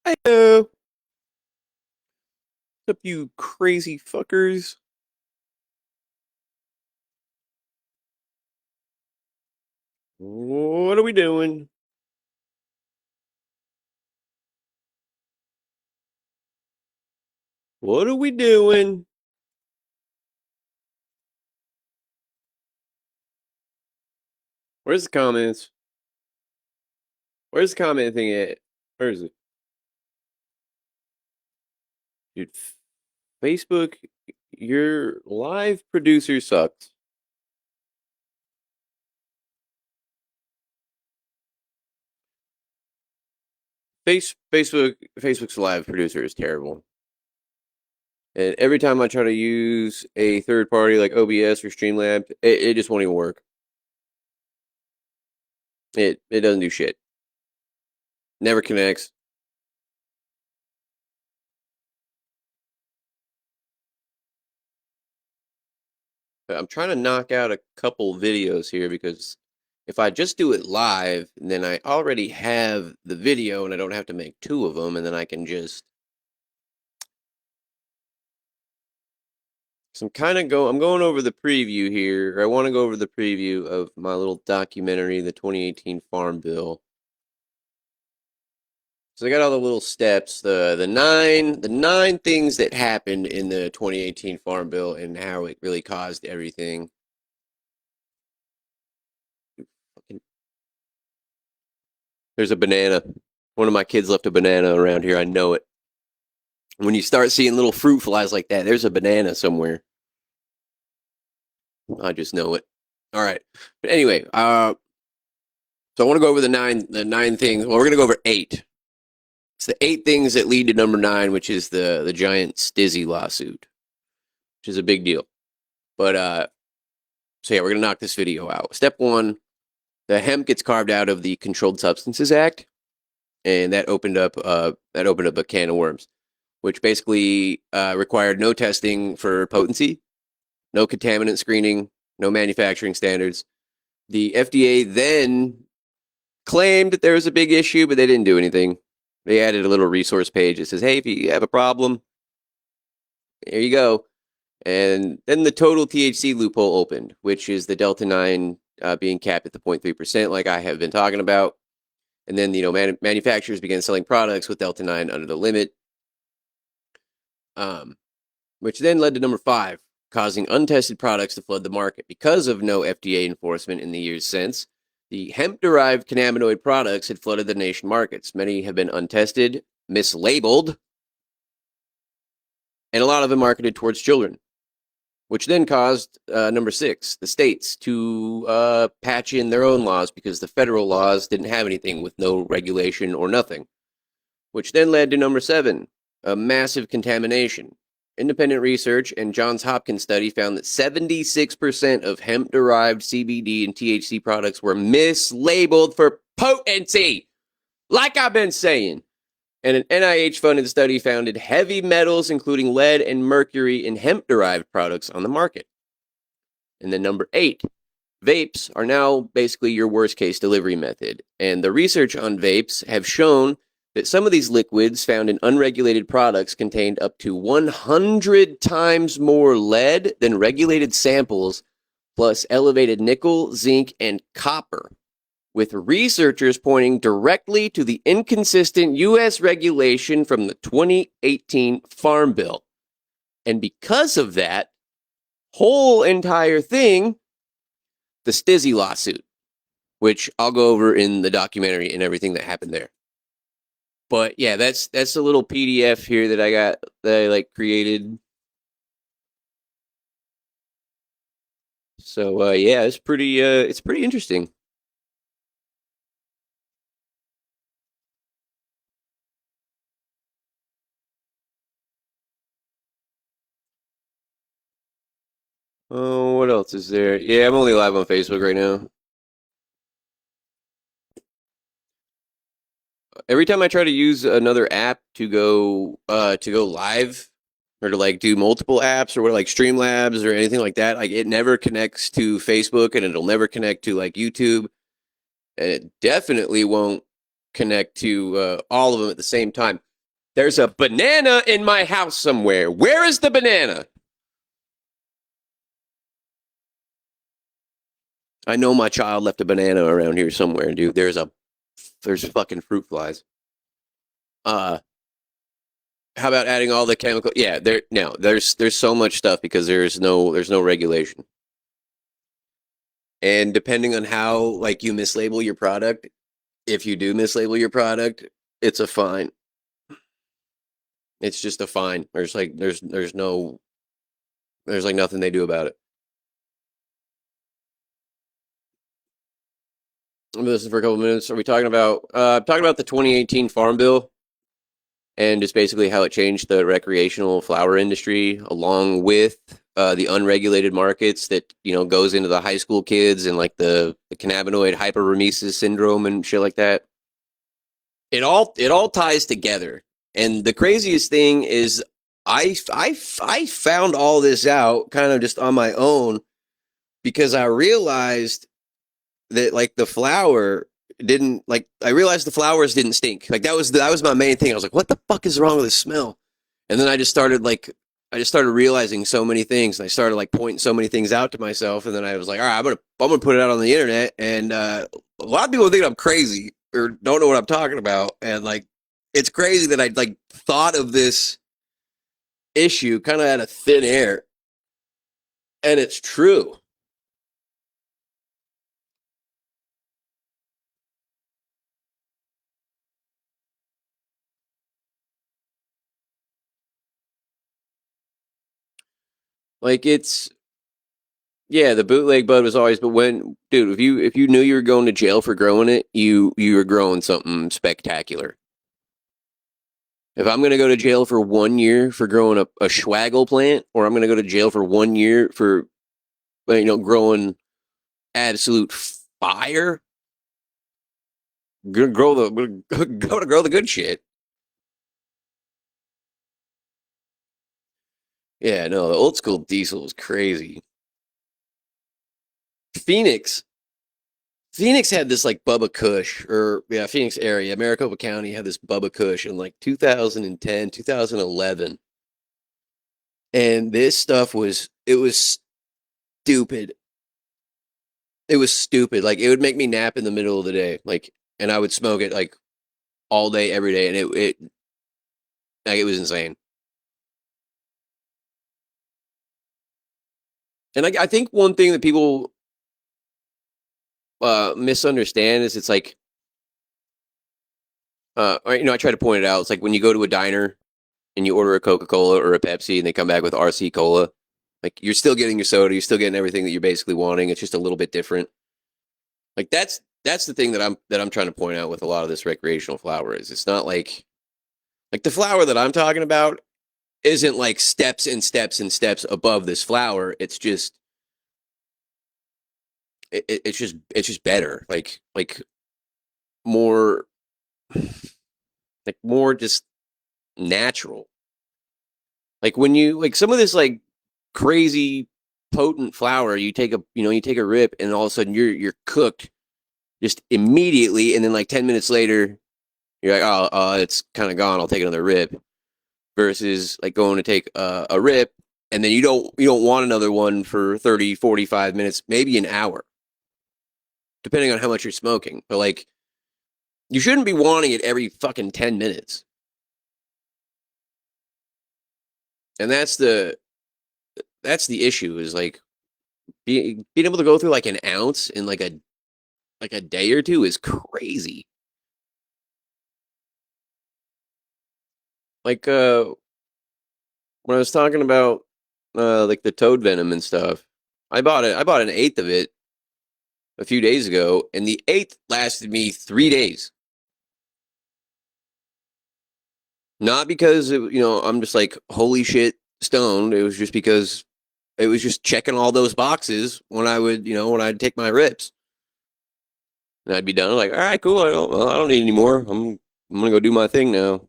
Hello. What's up, you crazy fuckers? What are we doing? What are we doing? Where's the comments? Where's the comment thing at? Where is it? Dude, Facebook, your live producer sucks. Facebook's live producer is terrible. And every time I try to use a third party like OBS or Streamlabs, it just won't even work. It doesn't do shit. Never connects. I'm trying to knock out a couple videos here because if I just do it live, then I already have the video and I don't have to make two of them, and then I can just. So I'm going over the preview here. Or I want to go over the preview of my little documentary, the 2018 Farm Bill. So I got all the little steps, the nine things that happened in the 2018 Farm Bill and how it really caused everything. There's a banana. One of my kids left a banana around here. I know it. When you start seeing little fruit flies like that, there's a banana somewhere. I just know it. All right. But anyway, so I want to go over the nine things. Well, we're gonna go over eight. It's the eight things that lead to number nine, which is the giant Stizzy lawsuit, which is a big deal. But so yeah, we're gonna knock this video out. Step one: the hemp gets carved out of the Controlled Substances Act, and that opened up a can of worms, which basically required no testing for potency, no contaminant screening, no manufacturing standards. The FDA then claimed that there was a big issue, but they didn't do anything. They added a little resource page that says, hey, if you have a problem, here you go. And then the total THC loophole opened, which is the Delta 9 being capped at the 0.3%, like I have been talking about. And then, manufacturers began selling products with Delta 9 under the limit, which then led to number five, causing untested products to flood the market. Because of no FDA enforcement in the years since, the hemp-derived cannabinoid products had flooded the nation markets. Many have been untested, mislabeled, and a lot of them marketed towards children, which then caused number six, the states to patch in their own laws because the federal laws didn't have anything with no regulation or nothing, which then led to number seven, a massive contamination. Independent research and Johns Hopkins study found that 76% of hemp-derived CBD and THC products were mislabeled for potency, like I've been saying. And an NIH-funded study found heavy metals, including lead and mercury, in hemp-derived products on the market. And then number eight, vapes are now basically your worst-case delivery method. And the research on vapes have shown that some of these liquids found in unregulated products contained up to 100 times more lead than regulated samples, plus elevated nickel, zinc, and copper, with researchers pointing directly to the inconsistent U.S. regulation from the 2018 Farm Bill. And because of that whole entire thing, the Stizzy lawsuit, which I'll go over in the documentary and everything that happened there. But yeah, that's a little PDF here that I created. So yeah, it's pretty interesting. Oh, what else is there? Yeah, I'm only live on Facebook right now. Every time I try to use another app to go live or to do multiple apps or what like Streamlabs or anything like that, like it never connects to Facebook and it'll never connect to YouTube, and it definitely won't connect to all of them at the same time. There's a banana in my house somewhere. Where is the banana? I know my child left a banana around here somewhere, dude. There's fucking fruit flies. Uh, how about adding all the chemical? Yeah, there's so much stuff because there's no regulation, and depending on how like you mislabel your product, if you do mislabel your product, it's a fine. It's just a fine. There's like nothing they do about it. I'm listening for a couple minutes. Are we talking about the 2018 Farm Bill and just basically how it changed the recreational flower industry, along with the unregulated markets that goes into the high school kids and like the cannabinoid hyperemesis syndrome and shit like that. It all ties together. And the craziest thing is, I found all this out kind of just on my own because I realized that like the flower didn't like I realized the flowers didn't stink. Like that was my main thing. I was like, what the fuck is wrong with this smell? And then I just started realizing so many things, and I started like pointing so many things out to myself, and then I was like, all right, I'm gonna put it out on the internet, and a lot of people think I'm crazy or don't know what I'm talking about, and like it's crazy that I like thought of this issue kind of out of thin air, and it's true. Like it's Yeah, the bootleg bud was always. But when, dude, if you knew you were going to jail for growing it, you were growing something spectacular. If I'm gonna go to jail for 1 year for growing a swaggle plant, or I'm gonna go to jail for 1 year for growing absolute fire, grow the go to grow the good shit. Yeah, no, the old school diesel was crazy. Phoenix Phoenix had this like Bubba Kush, or yeah, Phoenix area, Maricopa County had this Bubba Kush in like 2010, 2011. And this stuff was stupid. It was stupid. Like it would make me nap in the middle of the day. Like, and I would smoke it like all day, every day. And it was insane. And I think one thing that people misunderstand is it's like, I try to point it out. It's like when you go to a diner and you order a Coca Cola or a Pepsi and they come back with RC Cola, like you're still getting your soda, you're still getting everything that you're basically wanting. It's just a little bit different. Like that's the thing that I'm trying to point out with a lot of this recreational flower is it's not like the flower that I'm talking about isn't like steps and steps and steps above this flower. It's just better. Like more more just natural. Like when you like some of this like crazy potent flower, you take a rip and all of a sudden you're cooked just immediately, and then like 10 minutes later you're like, oh, it's kind of gone. I'll take another rip. Versus like going to take a rip, and then you don't want another one for 30, 45 minutes, maybe an hour, depending on how much you're smoking. But like you shouldn't be wanting it every fucking 10 minutes. And that's the issue is like being able to go through like an ounce in like a day or two is crazy. Like when I was talking about like the toad venom and stuff, I bought an eighth of it a few days ago, and the eighth lasted me 3 days. Not because I'm just like holy shit stoned. It was just because it was just checking all those boxes when I'd take my rips, and I'd be done. Like, all right, cool. I don't need any more. I'm gonna go do my thing now.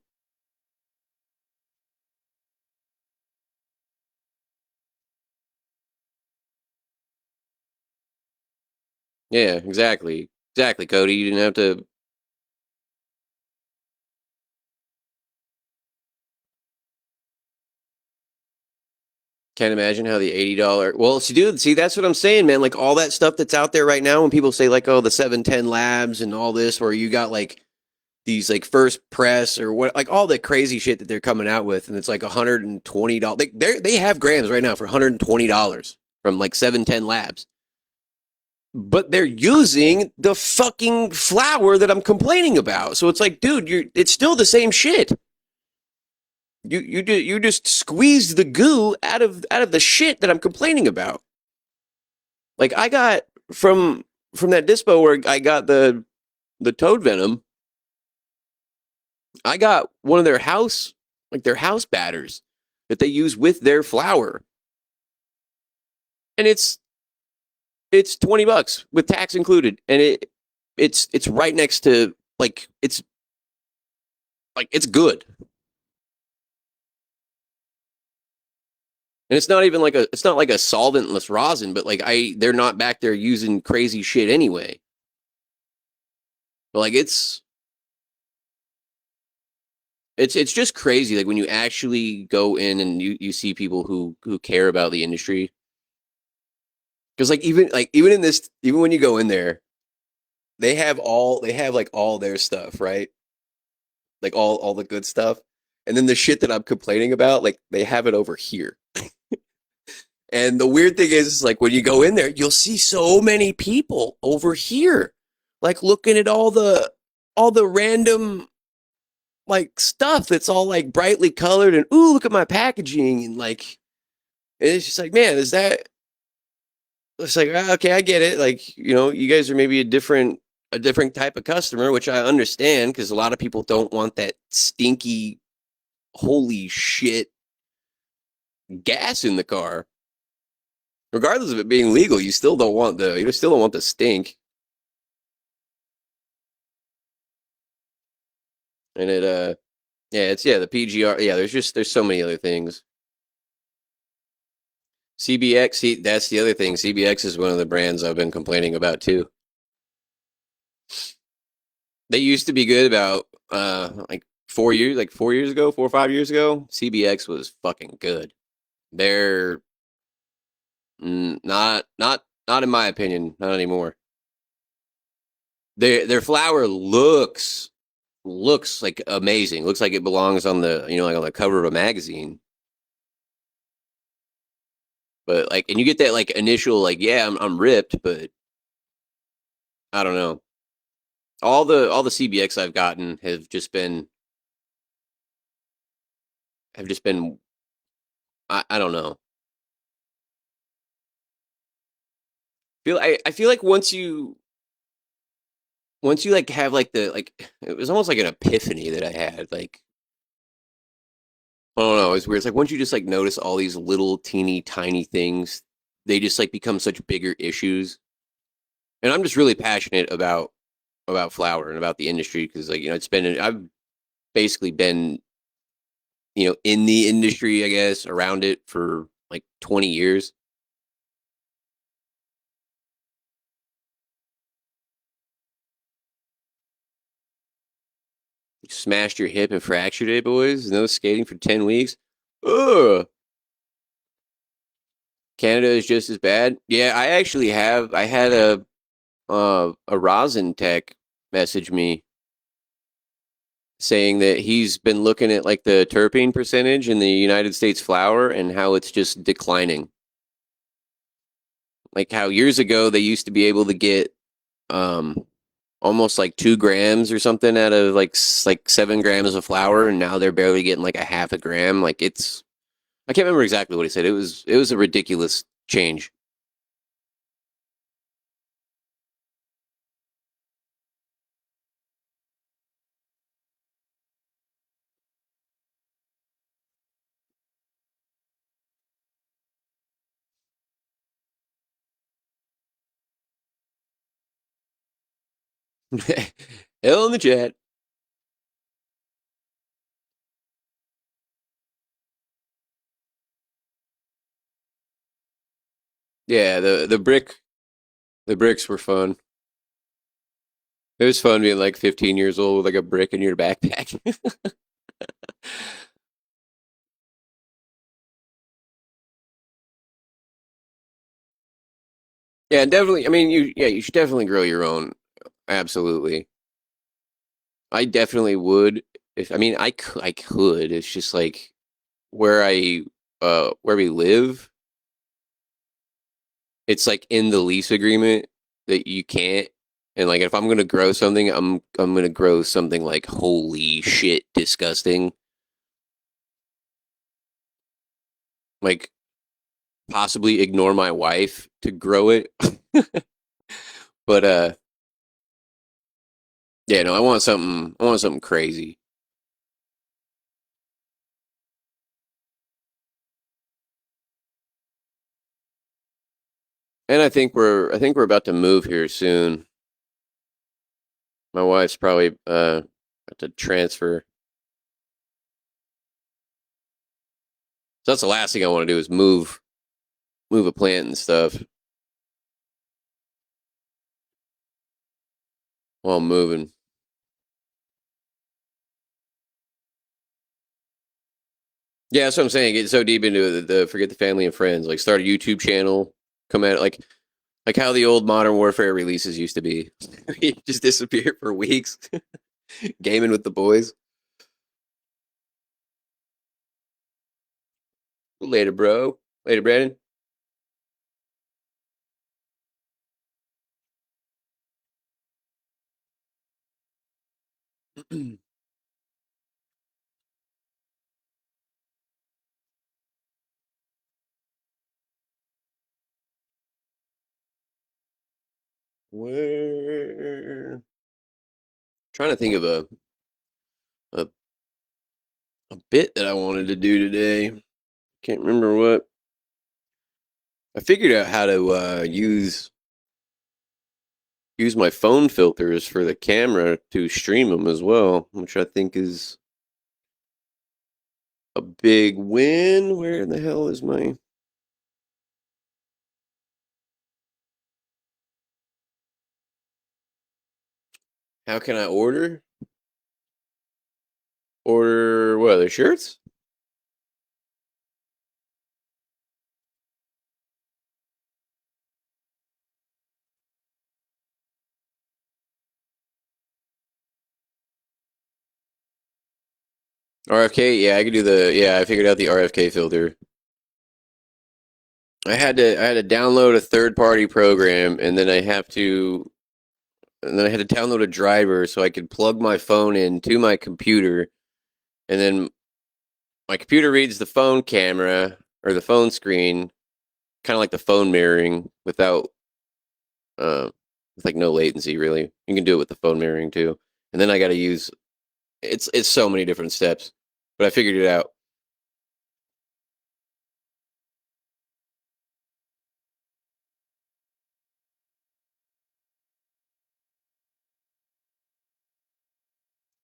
Yeah, exactly, Cody. You didn't have to. Can't imagine how the $80. Well, see, dude, see, that's what I'm saying, man. Like all that stuff that's out there right now, when people say like, oh, the 710 Labs and all this, where you got like these like first press or what, like all the crazy shit that they're coming out with, and it's like $120. They have grams right now for $120 from like 710 Labs, but they're using the fucking flour that I'm complaining about. So it's like, dude, it's still the same shit. You just squeezed the goo out of the shit that I'm complaining about. Like I got from that dispo where I got the toad venom. I got one of their house batters that they use with their flour, and it's $20 with tax included, and it's right next to it's good. And it's not even like it's not like a solventless rosin, but like they're not back there using crazy shit anyway. But like it's just crazy like when you actually go in and you see people who care about the industry. Because even in this, even when you go in there, they have like all their stuff, right? Like all the good stuff. And then the shit that I'm complaining about, like they have it over here. And the weird thing is like when you go in there, you'll see so many people over here, like looking at all the random like stuff that's all like brightly colored and ooh, look at my packaging and like it's just like, man, is that it's like okay, I get it. Like, you guys are maybe a different type of customer, which I understand because a lot of people don't want that stinky holy shit gas in the car. Regardless of it being legal, you still don't want the stink. And the PGR, yeah, there's so many other things. CBX, see, that's the other thing. CBX is one of the brands I've been complaining about too. They used to be good about like 4 years ago, 4 or 5 years ago. CBX was fucking good. They're not in my opinion, not anymore. Their flour looks like amazing. Looks like it belongs on like on the cover of a magazine. But like, and you get that like initial like, yeah, I'm ripped, but I don't know. All the CBX I've gotten have just been I don't know. I feel like once you like have like the like it was almost like an epiphany that I had. Like I don't know, it's weird. It's like once you just like notice all these little teeny tiny things, they just like become such bigger issues. And I'm just really passionate about flour and about the industry because like I've basically been in the industry, I guess, around it for like 20 years. You smashed your hip and fractured it, boys. No skating for 10 weeks. Ugh. Canada is just as bad. Yeah, I had a rosin tech message me saying that he's been looking at like the terpene percentage in the United States flour and how it's just declining. Like how years ago they used to be able to get um almost like 2 grams or something out of like 7 grams of flour, and now they're barely getting like a half a gram. Like I can't remember exactly what he said. It was a ridiculous change. Hell in the chat. Yeah, the bricks were fun. It was fun being like 15 years old with like a brick in your backpack. Yeah, definitely. I mean, you should definitely grow your own. Absolutely. I definitely would. If I mean, I could. It's just like where I where we live, it's like in the lease agreement that you can't. And like if I'm gonna grow something, I'm gonna grow something like holy shit disgusting. Like possibly ignore my wife to grow it. But yeah, no, I want something crazy. And I think we're about to move here soon. My wife's probably about to transfer. So that's the last thing I want to do is move a plant and stuff while I'm moving. Yeah, that's what I'm saying. Get so deep into the forget the family and friends. Like start a YouTube channel. Come at it like how the old Modern Warfare releases used to be. You just disappear for weeks, gaming with the boys. Later, bro. Later, Brandon. Where trying to think of a a bit that I wanted to do today. Can't remember what. I figured out how to use my phone filters for the camera to stream them as well, which I think is a big win. Where the hell is my? How can I order what? The shirts? RFK? Yeah, I could do the. Yeah, I figured out the RFK filter. I had to download a third party program, and then I had to download a driver so I could plug my phone in to my computer, and then my computer reads the phone camera or the phone screen, kind of like the phone mirroring uh, with like no latency really. You can do it with the phone mirroring too. And then I got to use it's so many different steps, but I figured it out.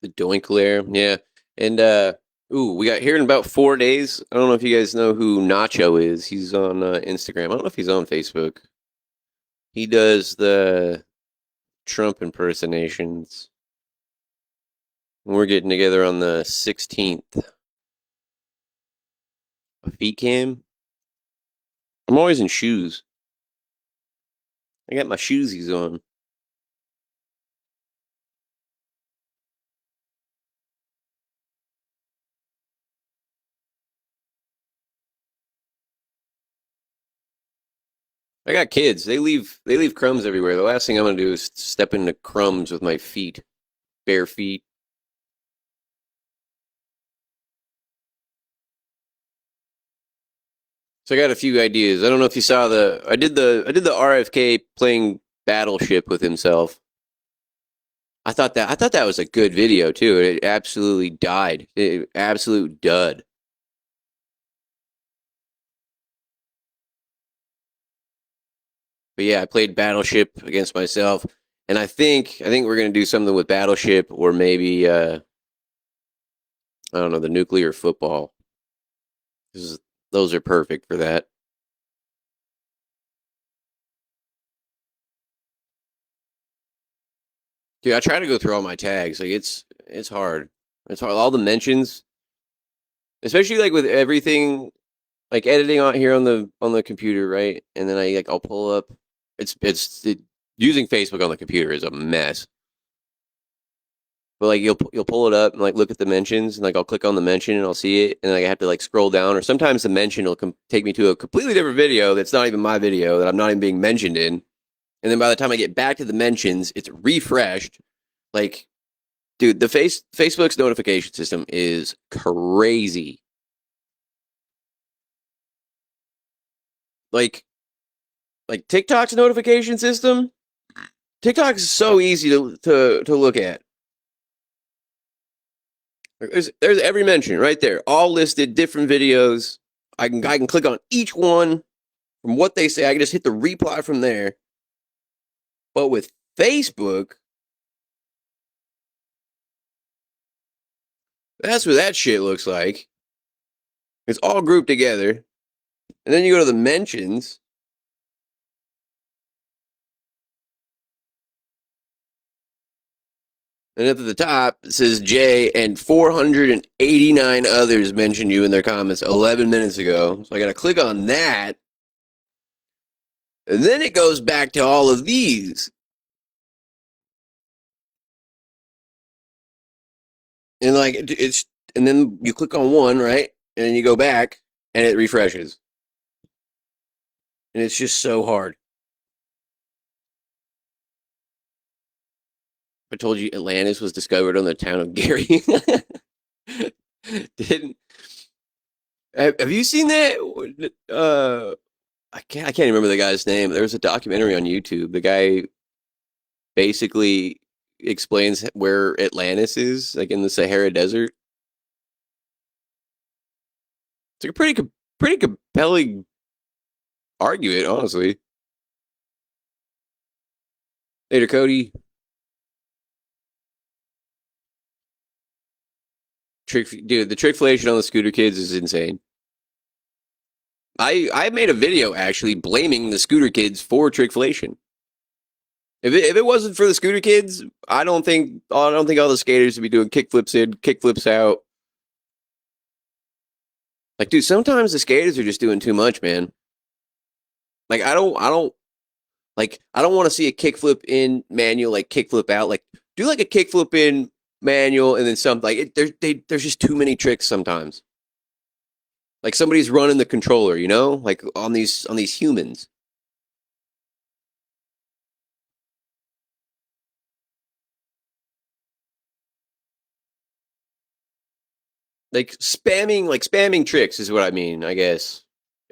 The doink layer, yeah. And ooh, we got here in about 4 days. I don't know if you guys know who Nacho is. He's on Instagram. I don't know if he's on Facebook. He does the Trump impersonations. We're getting together on the 16th. A feet cam. I'm always in shoes. I got my shoesies on. I got kids. They leave crumbs everywhere. The last thing I'm gonna do is step into crumbs with my feet, bare feet. So I got a few ideas. I don't know if you saw I did the RFK playing Battleship with himself. I thought that was a good video too. It absolutely died. Absolute dud. But yeah, I played Battleship against myself, and I think we're gonna do something with Battleship or maybe I don't know, the nuclear football. This is, those are perfect for that. Dude, I try to go through all my tags. Like it's hard. It's hard. All the mentions, especially like with everything, like editing on here on the computer, right? And then I'll pull up. using Facebook on the computer is a mess. But like you'll pull it up and like look at the mentions and like I'll click on the mention and I'll see it and like I have to like scroll down, or sometimes the mention will take me to a completely different video that's not even my video that I'm not even being mentioned in. And then by the time I get back to the mentions, it's refreshed. Like, dude, the Facebook's notification system is crazy. Like TikTok's notification system. TikTok is so easy to look at. There's every mention right there, all listed, different videos. I can click on each one from what they say. I can just hit the reply from there. But with Facebook, that's what that shit looks like. It's all grouped together. And then you go to the mentions. And up at the top, it says Jay and 489 others mentioned you in their comments 11 minutes ago. So I got to click on that. And then it goes back to all of these. And like and then you click on one, right? And then you go back and it refreshes. And it's just so hard. I told you Atlantis was discovered on the town of Gary. Didn't have you seen that? I can't remember the guy's name. There was a documentary on YouTube. The guy basically explains where Atlantis is, like in the Sahara Desert. It's like a pretty compelling argument, honestly. Later, Cody. Dude, the trickflation on the scooter kids is insane. I made a video actually blaming the scooter kids for trickflation. If it wasn't for the scooter kids, I don't think all the skaters would be doing kickflips in, kickflips out. Like, dude, sometimes the skaters are just doing too much, man. Like, I don't want to see a kickflip in manual, like kickflip out. Like, do like a kickflip in manual and then something. Like, there's just too many tricks sometimes. Like somebody's running the controller, you know, like on these humans. Like spamming tricks is what I mean, I guess,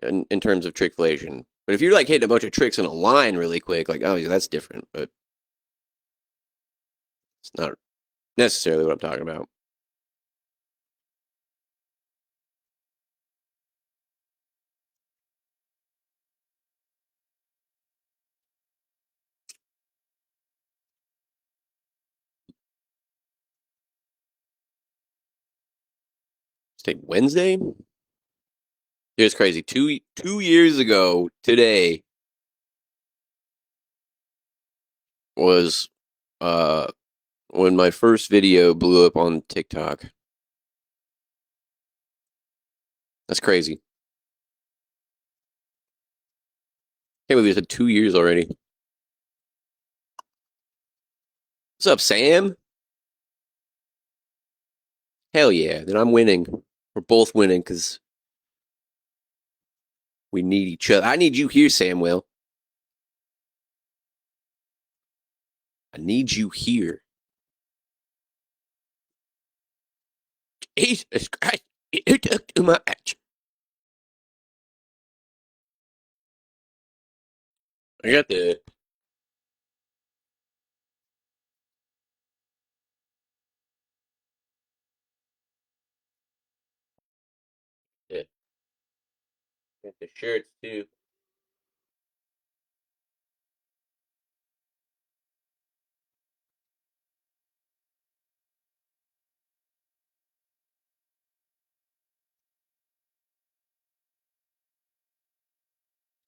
in terms of trickflation. But if you're like hitting a bunch of tricks in a line really quick, like, oh yeah, that's different. But it's not necessarily what I'm talking about. Let's take Wednesday. It's crazy. Two years ago today was when my first video blew up on TikTok. That's crazy. Can't believe it's 2 years already. What's up, Sam? Hell yeah, then I'm winning. We're both winning because we need each other. I need you here, Samuel. I need you here. Jesus Christ, you took too much. I got the yeah, got the shirts too.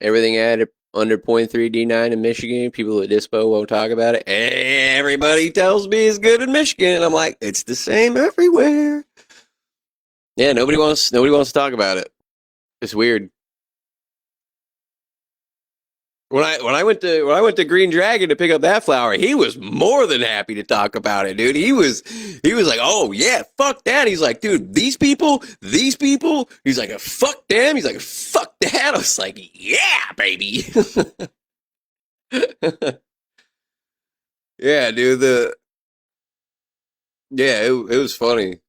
Everything added under 0.3 D9 in Michigan. People at Dispo won't talk about it. Everybody tells me it's good in Michigan. I'm like, it's the same everywhere. Yeah, nobody wants to talk about it. It's weird. when I went to Green Dragon to pick up that flower, he was more than happy to talk about it, dude. He was like, "Oh yeah, fuck that." He's like, "Dude, these people." He's like, "Fuck them." He's like, "Fuck that." I was like, "Yeah, baby." Yeah, dude. It was funny.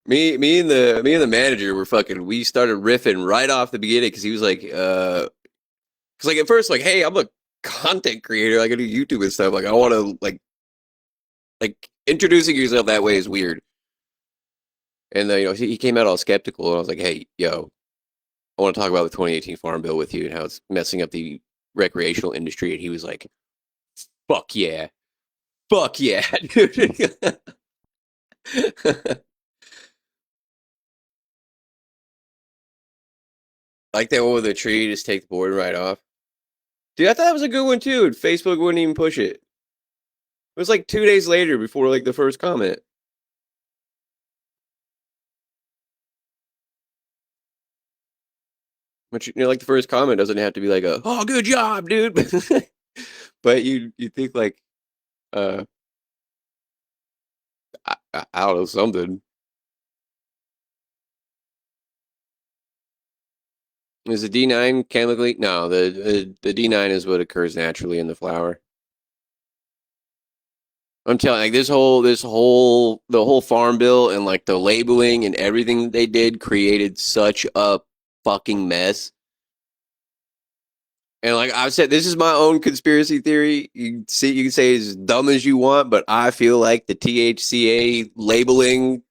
Me and the manager were fucking. We started riffing right off the beginning because he was like, because like at first, like, hey, I'm a content creator. Like I do YouTube and stuff. Like I want to like introducing yourself that way is weird. And he came out all skeptical, and I was like, hey, yo, I want to talk about the 2018 Farm Bill with you and how it's messing up the recreational industry. And he was like, fuck yeah, dude. Like that one with the tree, just take the board right off. Dude, I thought that was a good one too. Facebook wouldn't even push it. It was like 2 days later before like the first comment. Which like the first comment doesn't have to be like a oh good job, dude. But you think like uh I don't know something. Is the D9 chemically? No, the D9 is what occurs naturally in the flower. I'm telling you, like the whole farm bill and like the labeling and everything they did created such a fucking mess. And like I've said, this is my own conspiracy theory. You can say as dumb as you want, but I feel like the THCA labeling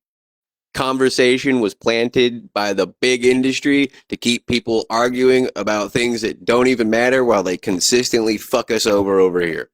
conversation was planted by the big industry to keep people arguing about things that don't even matter while they consistently fuck us over here.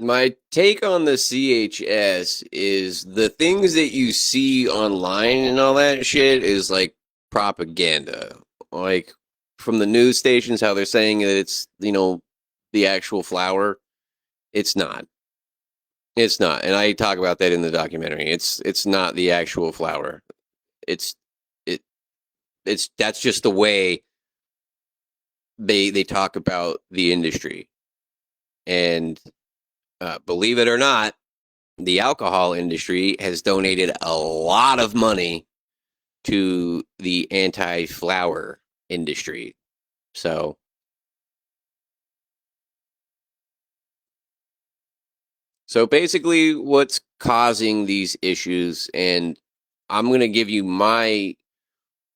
My take on the CHS is the things that you see online and all that shit is like propaganda. Like from the news stations, how they're saying that it's, the actual flower. It's not. It's not. And I talk about that in the documentary. It's not the actual flower. It's it it's that's just the way they talk about the industry. And believe it or not, the alcohol industry has donated a lot of money to the anti-flower industry. So, so basically, what's causing these issues, and I'm going to give you my,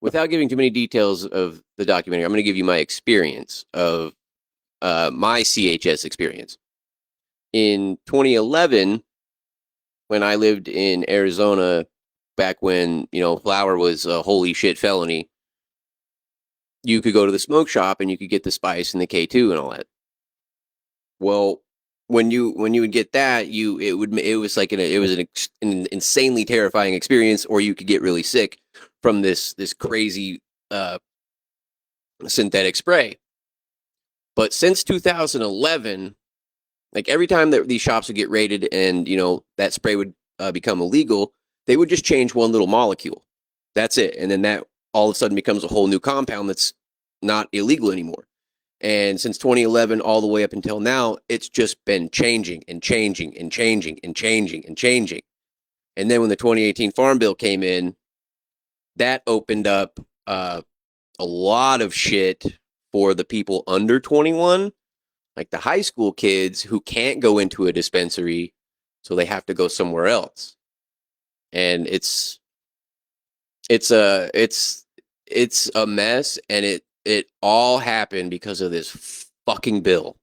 without giving too many details of the documentary, I'm going to give you my experience of my CHS experience. In 2011, when I lived in Arizona, back when flower was a holy shit felony, you could go to the smoke shop and you could get the spice and the K2 and all that. Well, when you would get that, it was like it was an insanely terrifying experience, or you could get really sick from this crazy uh, synthetic spray. But since 2011, like every time that these shops would get raided and that spray would become illegal, they would just change one little molecule. That's it, and then that all of a sudden becomes a whole new compound that's not illegal anymore. And since 2011 all the way up until now, it's just been changing and changing and changing and changing and changing. And then when the 2018 Farm Bill came in, that opened up a lot of shit for the people under 21, like the high school kids who can't go into a dispensary, so they have to go somewhere else. And it's a mess, and it all happened because of this fucking bill.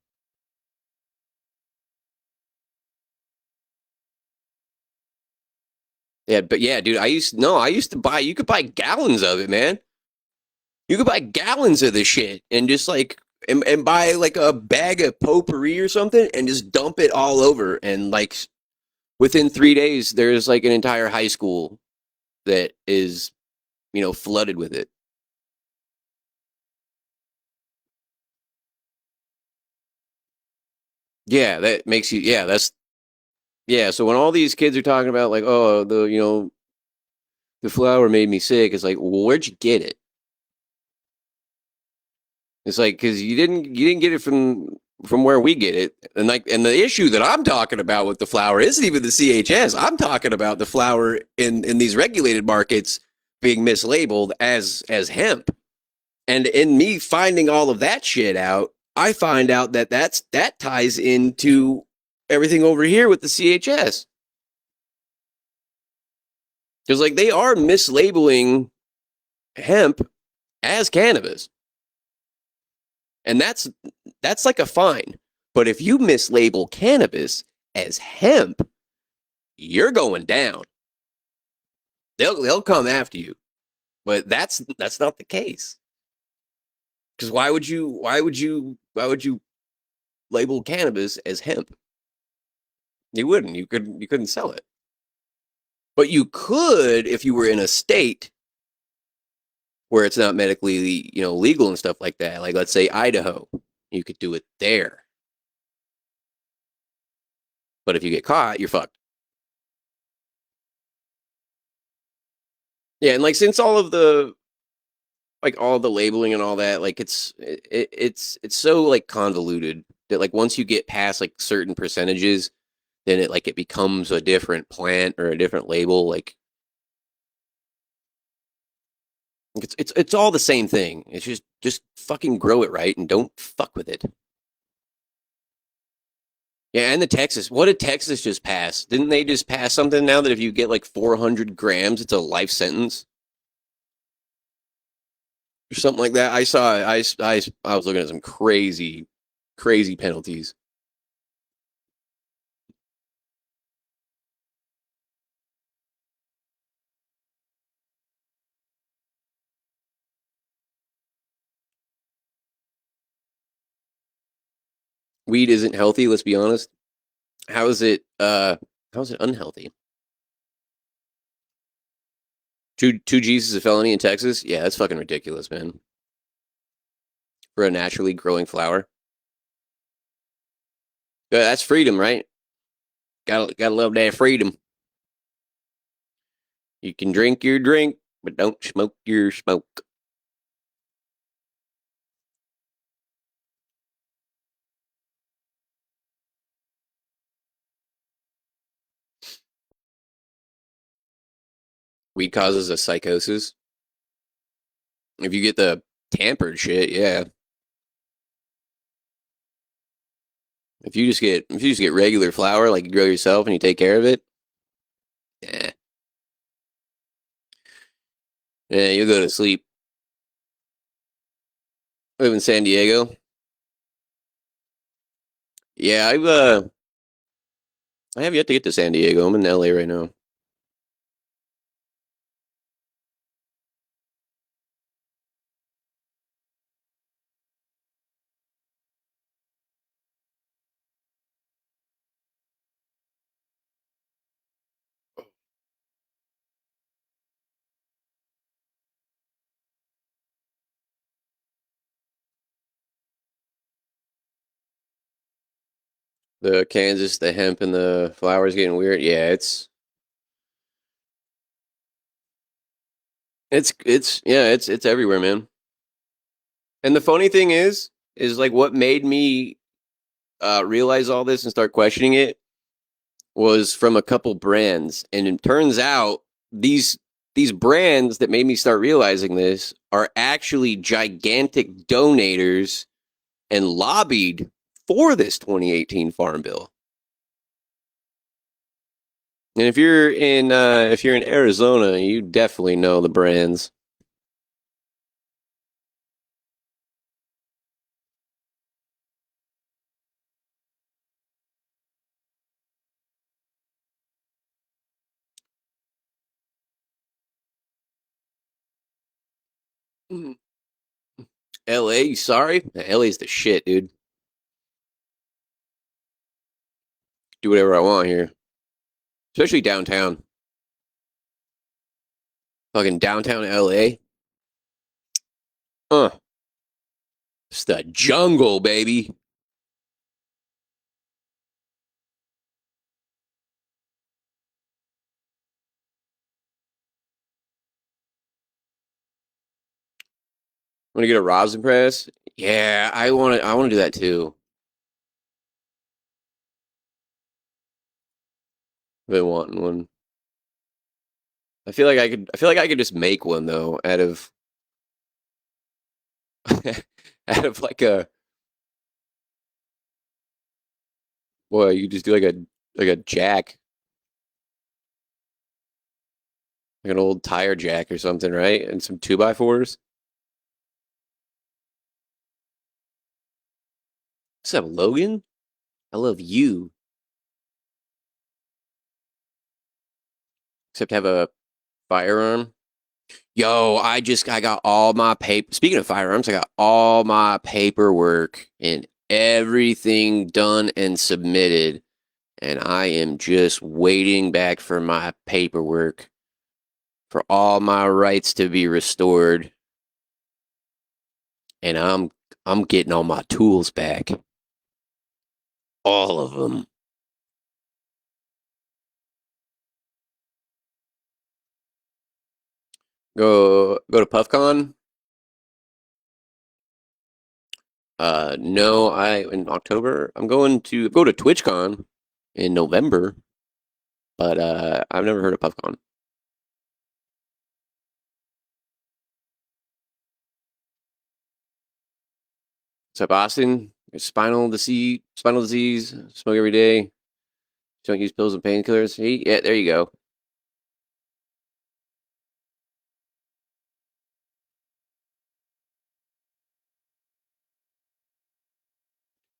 Yeah, but yeah, dude, I used to buy. You could buy gallons of it, man. You could buy gallons of the shit and just like and buy like a bag of potpourri or something and just dump it all over. And like within 3 days, there's like an entire high school that is flooded with it. Yeah, that makes you. Yeah, Yeah, so when all these kids are talking about like, oh, the flour made me sick, it's like, well, where'd you get it? It's like because you didn't get it from where we get it, and the issue that I'm talking about with the flour isn't even the CHS. I'm talking about the flour in these regulated markets being mislabeled as hemp. And in me finding all of that shit out, I find out that ties into everything over here with the CHS. Because like they are mislabeling hemp as cannabis. And that's like a fine. But if you mislabel cannabis as hemp, you're going down. They'll come after you. But that's not the case. Because why would you label cannabis as hemp? You wouldn't. You couldn't sell it. But you could if you were in a state where it's not medically, legal and stuff like that. Like let's say Idaho. You could do it there. But if you get caught, you're fucked. Yeah, and like since all the labeling and all that, like it's so like convoluted that like once you get past like certain percentages, then it becomes a different plant or a different label. Like it's all the same thing. It's just fucking grow it right and don't fuck with it. Yeah, and the Texas. What did Texas just pass? Didn't they just pass something now that if you get like 400 grams, it's a life sentence or something like that? I saw. I was looking at some crazy, crazy penalties. Weed isn't healthy. Let's be honest. How is it? How is it unhealthy? Two G's is a felony in Texas. Yeah, that's fucking ridiculous, man. For a naturally growing flower. Yeah, that's freedom, right? Gotta love that freedom. You can drink your drink, but don't smoke your smoke. Weed causes a psychosis. If you get the tampered shit, yeah. If you just get regular flour, like you grow yourself and you take care of it, yeah, yeah, you'll go to sleep. I live in San Diego. Yeah, I have yet to get to San Diego. I'm in LA right now. The Kansas, the hemp and the flowers getting weird. Yeah, it's everywhere, man. And the funny thing is like what made me realize all this and start questioning it was from a couple brands, and it turns out these these brands that made me start realizing this are actually gigantic donators and lobbied for this 2018 Farm Bill. And if you're in Arizona, you definitely know the brands. LA, sorry, LA's the shit, dude. Do whatever I want here, especially downtown. Fucking downtown LA. It's the jungle, baby. Want to get a rosin press? Yeah, I want to do that too. I've been wanting one. I feel like I could just make one though out of out of like a boy, you just do like a jack, like an old tire jack or something, right? And some two by fours. What's up, Logan? I love you. Except have a firearm. Yo, I got all my paper. Speaking of firearms, I got all my paperwork and everything done and submitted, and I am just waiting back for my paperwork for all my rights to be restored, and I'm getting all my tools back, all of them. Go to PuffCon. No, I in October. I'm going to go to TwitchCon in November, but I've never heard of PuffCon. What's up, Austin? Spinal disease. Smoke every day. Don't use pills and painkillers. Hey, yeah, there you go.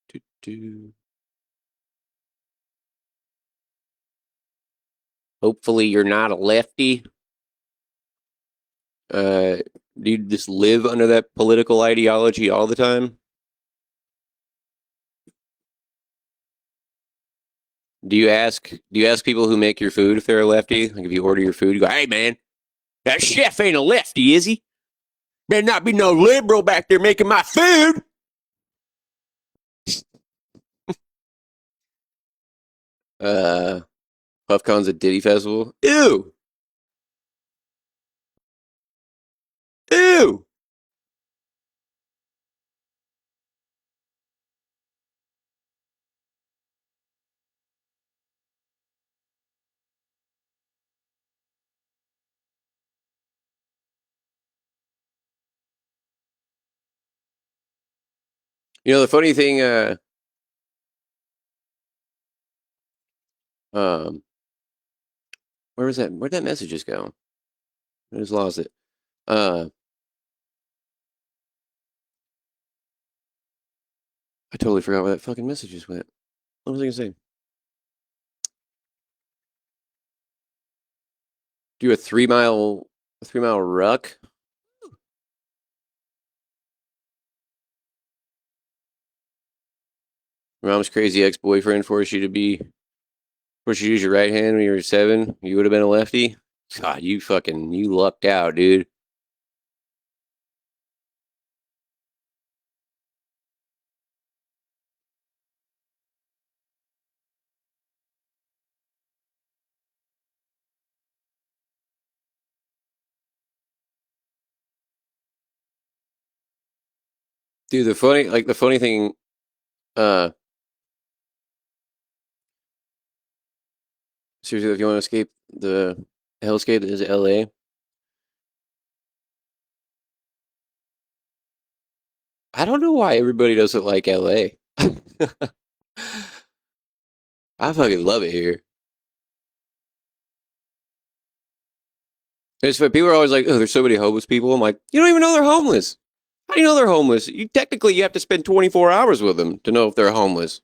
Do, do. Hopefully, you're not a lefty. Do you just live under that political ideology all the time? Do you ask people who make your food if they're a lefty? Like if you order your food, you go, "Hey man, that chef ain't a lefty, is he? Better not be no liberal back there making my food." Uh, PuffCon's a Diddy festival. Ew, ew. You know the funny thing. Um, where was that? Where'd that message just go? I just lost it. Uh, I totally forgot where that fucking message just went. What was I gonna say? Do a 3 mile ruck. Your mom's crazy ex-boyfriend forced you to use your right hand when you were 7. You would have been a lefty. God, you lucked out, dude. Dude, the funny thing, uh, seriously, if you want to escape the hellscape that is LA, I don't know why everybody doesn't like LA. I fucking love it here. It's people are always like, "Oh, there's so many homeless people." I'm like, you don't even know they're homeless. How do you know they're homeless? You have to spend 24 hours with them to know if they're homeless,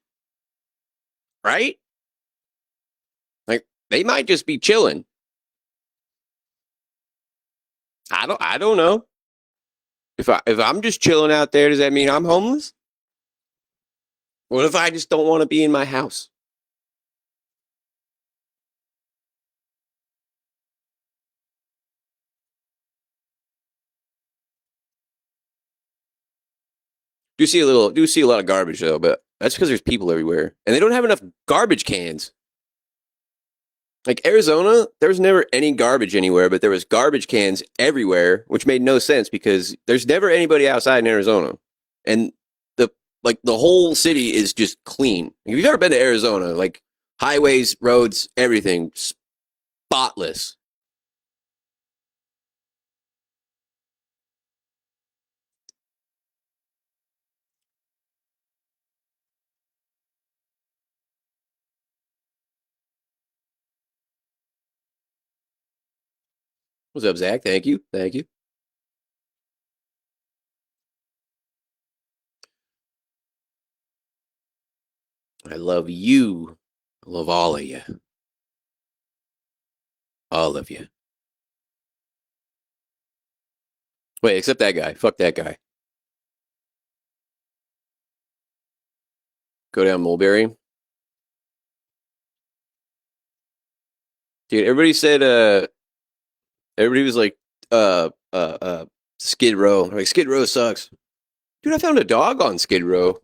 right? Like they might just be chilling. I don't know. If I'm just chilling out there, does that mean I'm homeless? What if I just don't want to be in my house? Do see a lot of garbage though, but that's because there's people everywhere, and they don't have enough garbage cans. Like Arizona, there was never any garbage anywhere, but there was garbage cans everywhere, which made no sense because there's never anybody outside in Arizona, and the the whole city is just clean. If you've ever been to Arizona, like highways, roads, everything spotless. What's up, Zach? Thank you, thank you. I love you. I love all of you, all of you. Wait, except that guy. Fuck that guy. Go down Mulberry, dude. Everybody said everybody was like, Skid Row. Like, Skid Row sucks. Dude, I found a dog on Skid Row.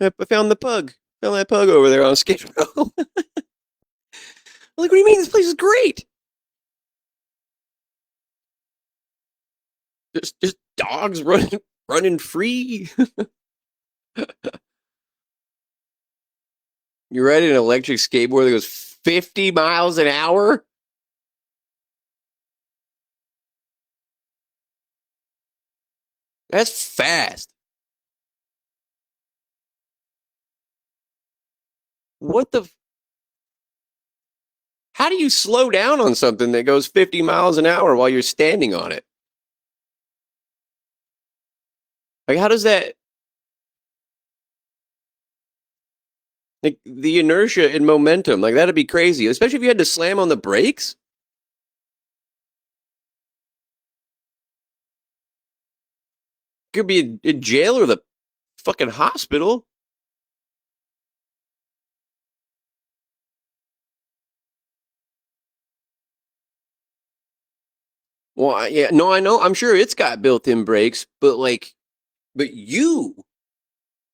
I found the pug. Found that pug over there on Skid Row. I'm like, what do you mean? This place is great. Just dogs running free. You're riding an electric skateboard that goes 50 miles an hour. That's fast. What the? How do you slow down on something that goes 50 miles an hour while you're standing on it? Like, how does that? Like the inertia and momentum, like that'd be crazy, especially if you had to slam on the brakes. Could be in jail or the fucking hospital. Well, yeah, no, I know. I'm sure it's got built-in brakes, but but you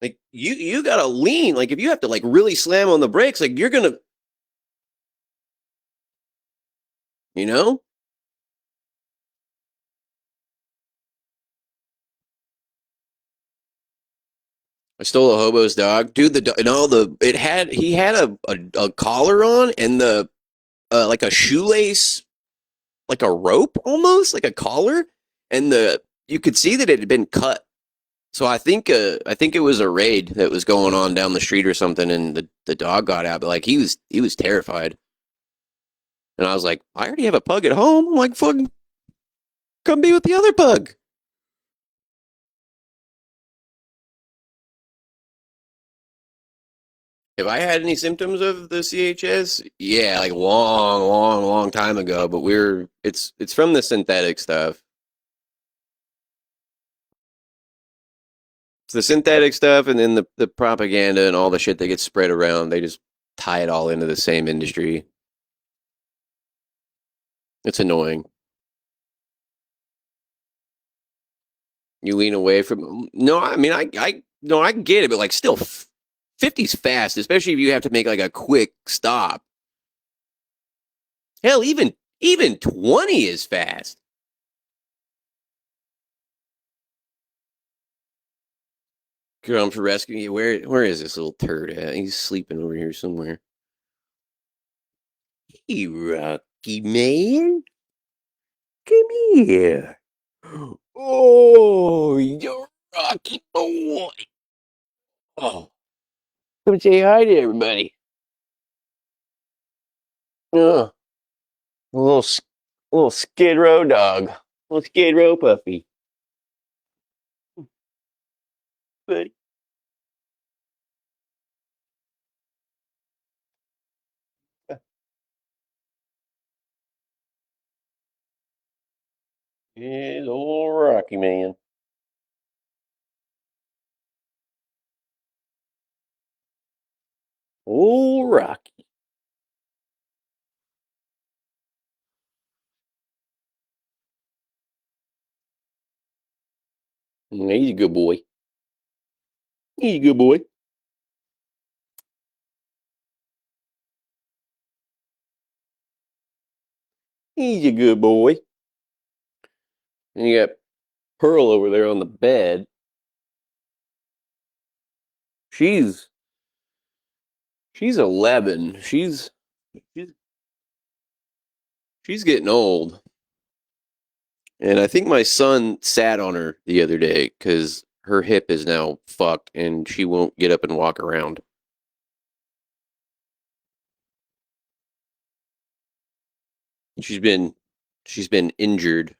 gotta lean. Like, if you have to like really slam on the brakes, like you're gonna, you know. I stole a hobo's dog, dude. No, the it had he had a collar on and the like a shoelace, like a rope almost, like a collar, and the you could see that it had been cut. So I think it was a raid that was going on down the street or something, and the dog got out. But like he was terrified, and I was like, I already have a pug at home. I'm like, fucking come be with the other pug. If I had any symptoms of the CHS, yeah, like long time ago. But it's from the synthetic stuff. It's the synthetic stuff, and then the propaganda and all the shit that gets spread around. They just tie it all into the same industry. It's annoying. You lean away from. No, I mean, I no, I get it, but like still, 50's fast, especially if you have to make like a quick stop. Hell, even 20 is fast. Come for rescue you. Where is this little turd at? He's sleeping over here somewhere. Hey, Rocky man, come here. Oh, you're Rocky boy. Oh, come say hi to everybody. Oh, a little Skid Row dog, little Skid Row puppy, buddy. Is old Rocky man. Old Rocky. He's a good boy. He's a good boy. He's a good boy. And you got Pearl over there on the bed. She's she's 11. She's she's getting old. And I think my son sat on her the other day because her hip is now fucked and she won't get up and walk around. She's been she's been injured.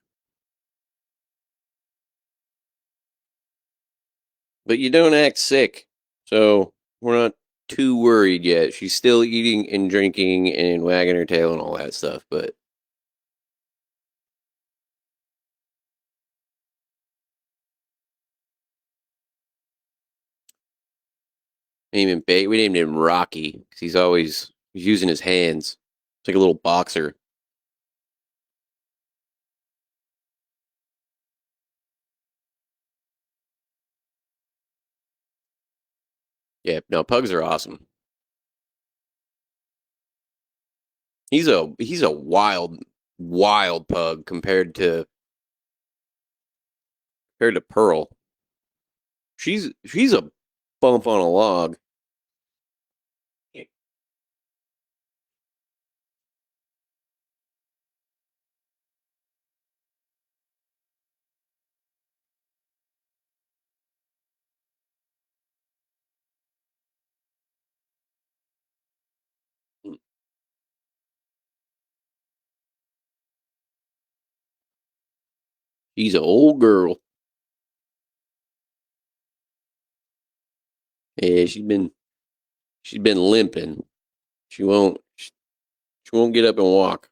But you don't act sick. So we're not too worried yet. She's still eating and drinking and wagging her tail and all that stuff, but we named him Rocky because he's using his hands. It's like a little boxer. Yeah, no, pugs are awesome. He's a wild pug compared to Pearl. She's a bump on a log. She's an old girl. Yeah, she's been limping. She won't get up and walk.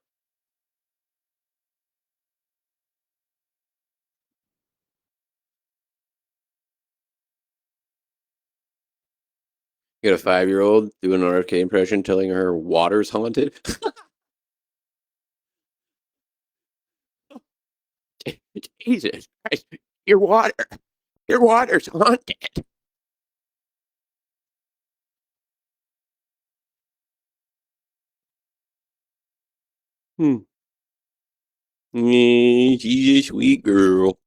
You got a 5-year-old doing an RFK impression, telling her water's haunted. Jesus Christ, your water, your water's haunted. Hmm. She's a sweet girl.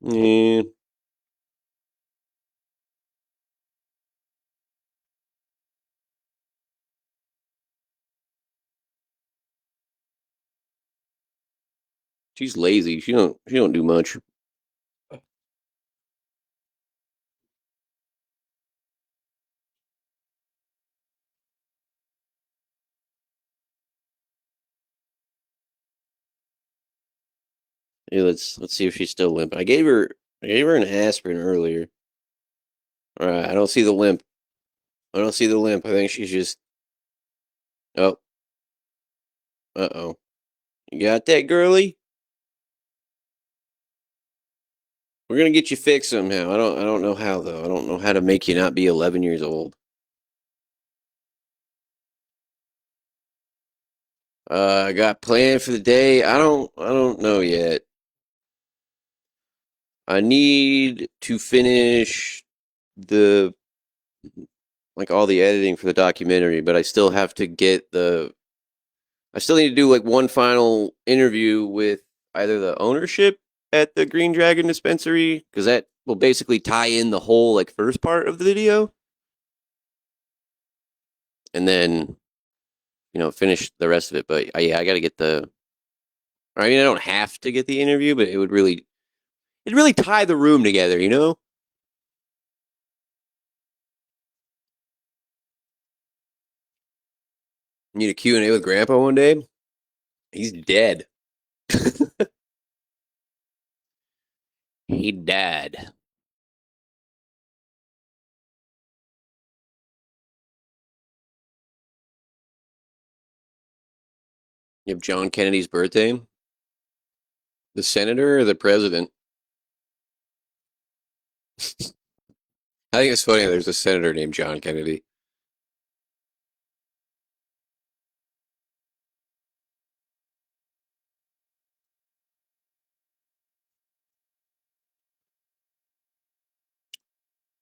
Yeah, she's lazy. She don't do much. Hey, let's see if she's still limping. I gave her an aspirin earlier. All right, I don't see the limp. I don't see the limp. I think she's just. Oh, uh-oh. You got that, girly? We're gonna get you fixed somehow. I don't know how though. I don't know how to make you not be 11 years old. I got planned for the day. I don't know yet. I need to finish the all the editing for the documentary, but I still need to do like one final interview with either the ownership at the Green Dragon dispensary because that will basically tie in the whole like first part of the video, and then finish the rest of it. But yeah, I got to get the. I mean, I don't have to get the interview, but it'd really tie the room together. Need a Q and A with Grandpa one day. He's dead. He died. You have John Kennedy's birthday. The senator or the president? I think it's funny. There's a senator named John Kennedy.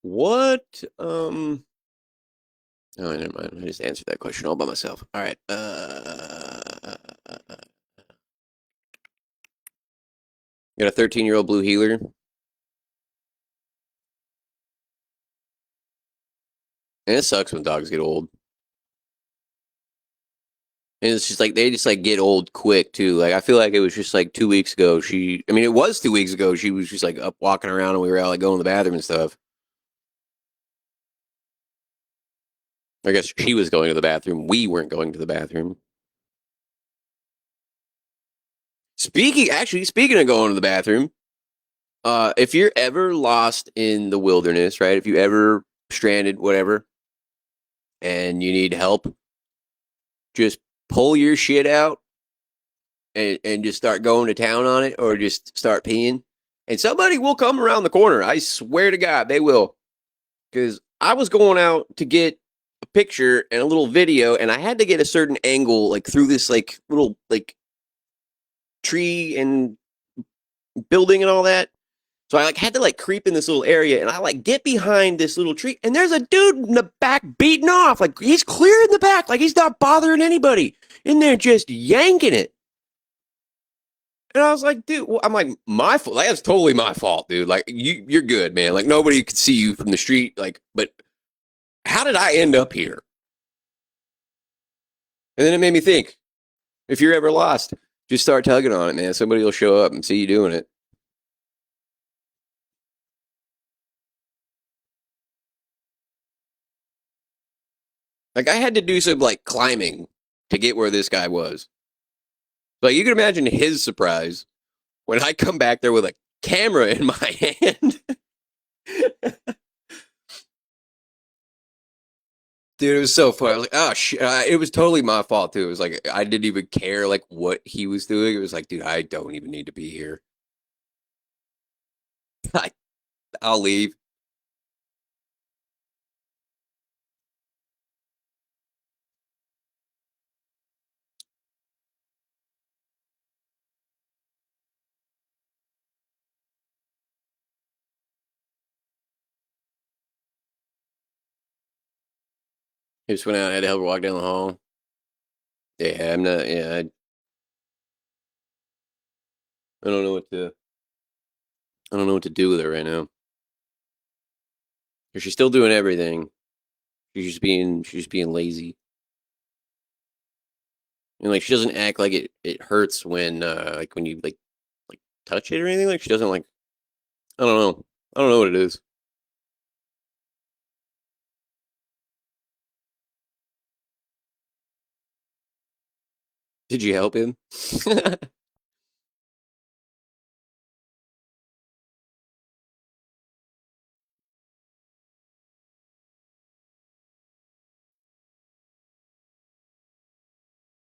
What? Oh, never mind. I just answered that question all by myself. All right. Got a 13-year-old blue heeler. And it sucks when dogs get old. And it's just like they just like get old quick too. Like I feel like it was just like 2 weeks ago. I mean, it was 2 weeks ago. She was just like up walking around, and we were out like going to the bathroom and stuff. I guess she was going to the bathroom. We weren't going to the bathroom. Speaking of going to the bathroom, if you're ever lost in the wilderness, right? If you ever stranded, whatever, and you need help, just pull your shit out and just start going to town on it, or just start peeing, and somebody will come around the corner. I swear to God, they will. Because I was going out to get a picture and a little video, and I had to get a certain angle, like through this like little like tree and building and all that. So I like had to like creep in this little area, and I like get behind this little tree, and there's a dude in the back beating off. Like he's clear in the back, like he's not bothering anybody in there, just yanking it. And I was like, dude, well, I'm like, my fault. Like, that's totally my fault, dude. Like you're good, man. Like nobody could see you from the street. Like, but how did I end up here? And then it made me think, if you're ever lost, just start tugging on it, man. Somebody will show up and see you doing it. Like I had to do some like climbing to get where this guy was. Like you can imagine his surprise when I come back there with a camera in my hand. Dude, it was so funny. I was like, oh shit. It was totally my fault too. It was like I didn't even care like what he was doing. It was like, dude, I don't even need to be here. I, I'll leave. He just went out. I had to help her walk down the hall. Yeah, I'm not. Yeah, I don't know what to. I don't know what to do with her right now. 'Cause she's still doing everything. She's just being lazy. And like she doesn't act like it hurts when like when you like touch it or anything. Like she doesn't like I don't know. I don't know what it is. Did you help him?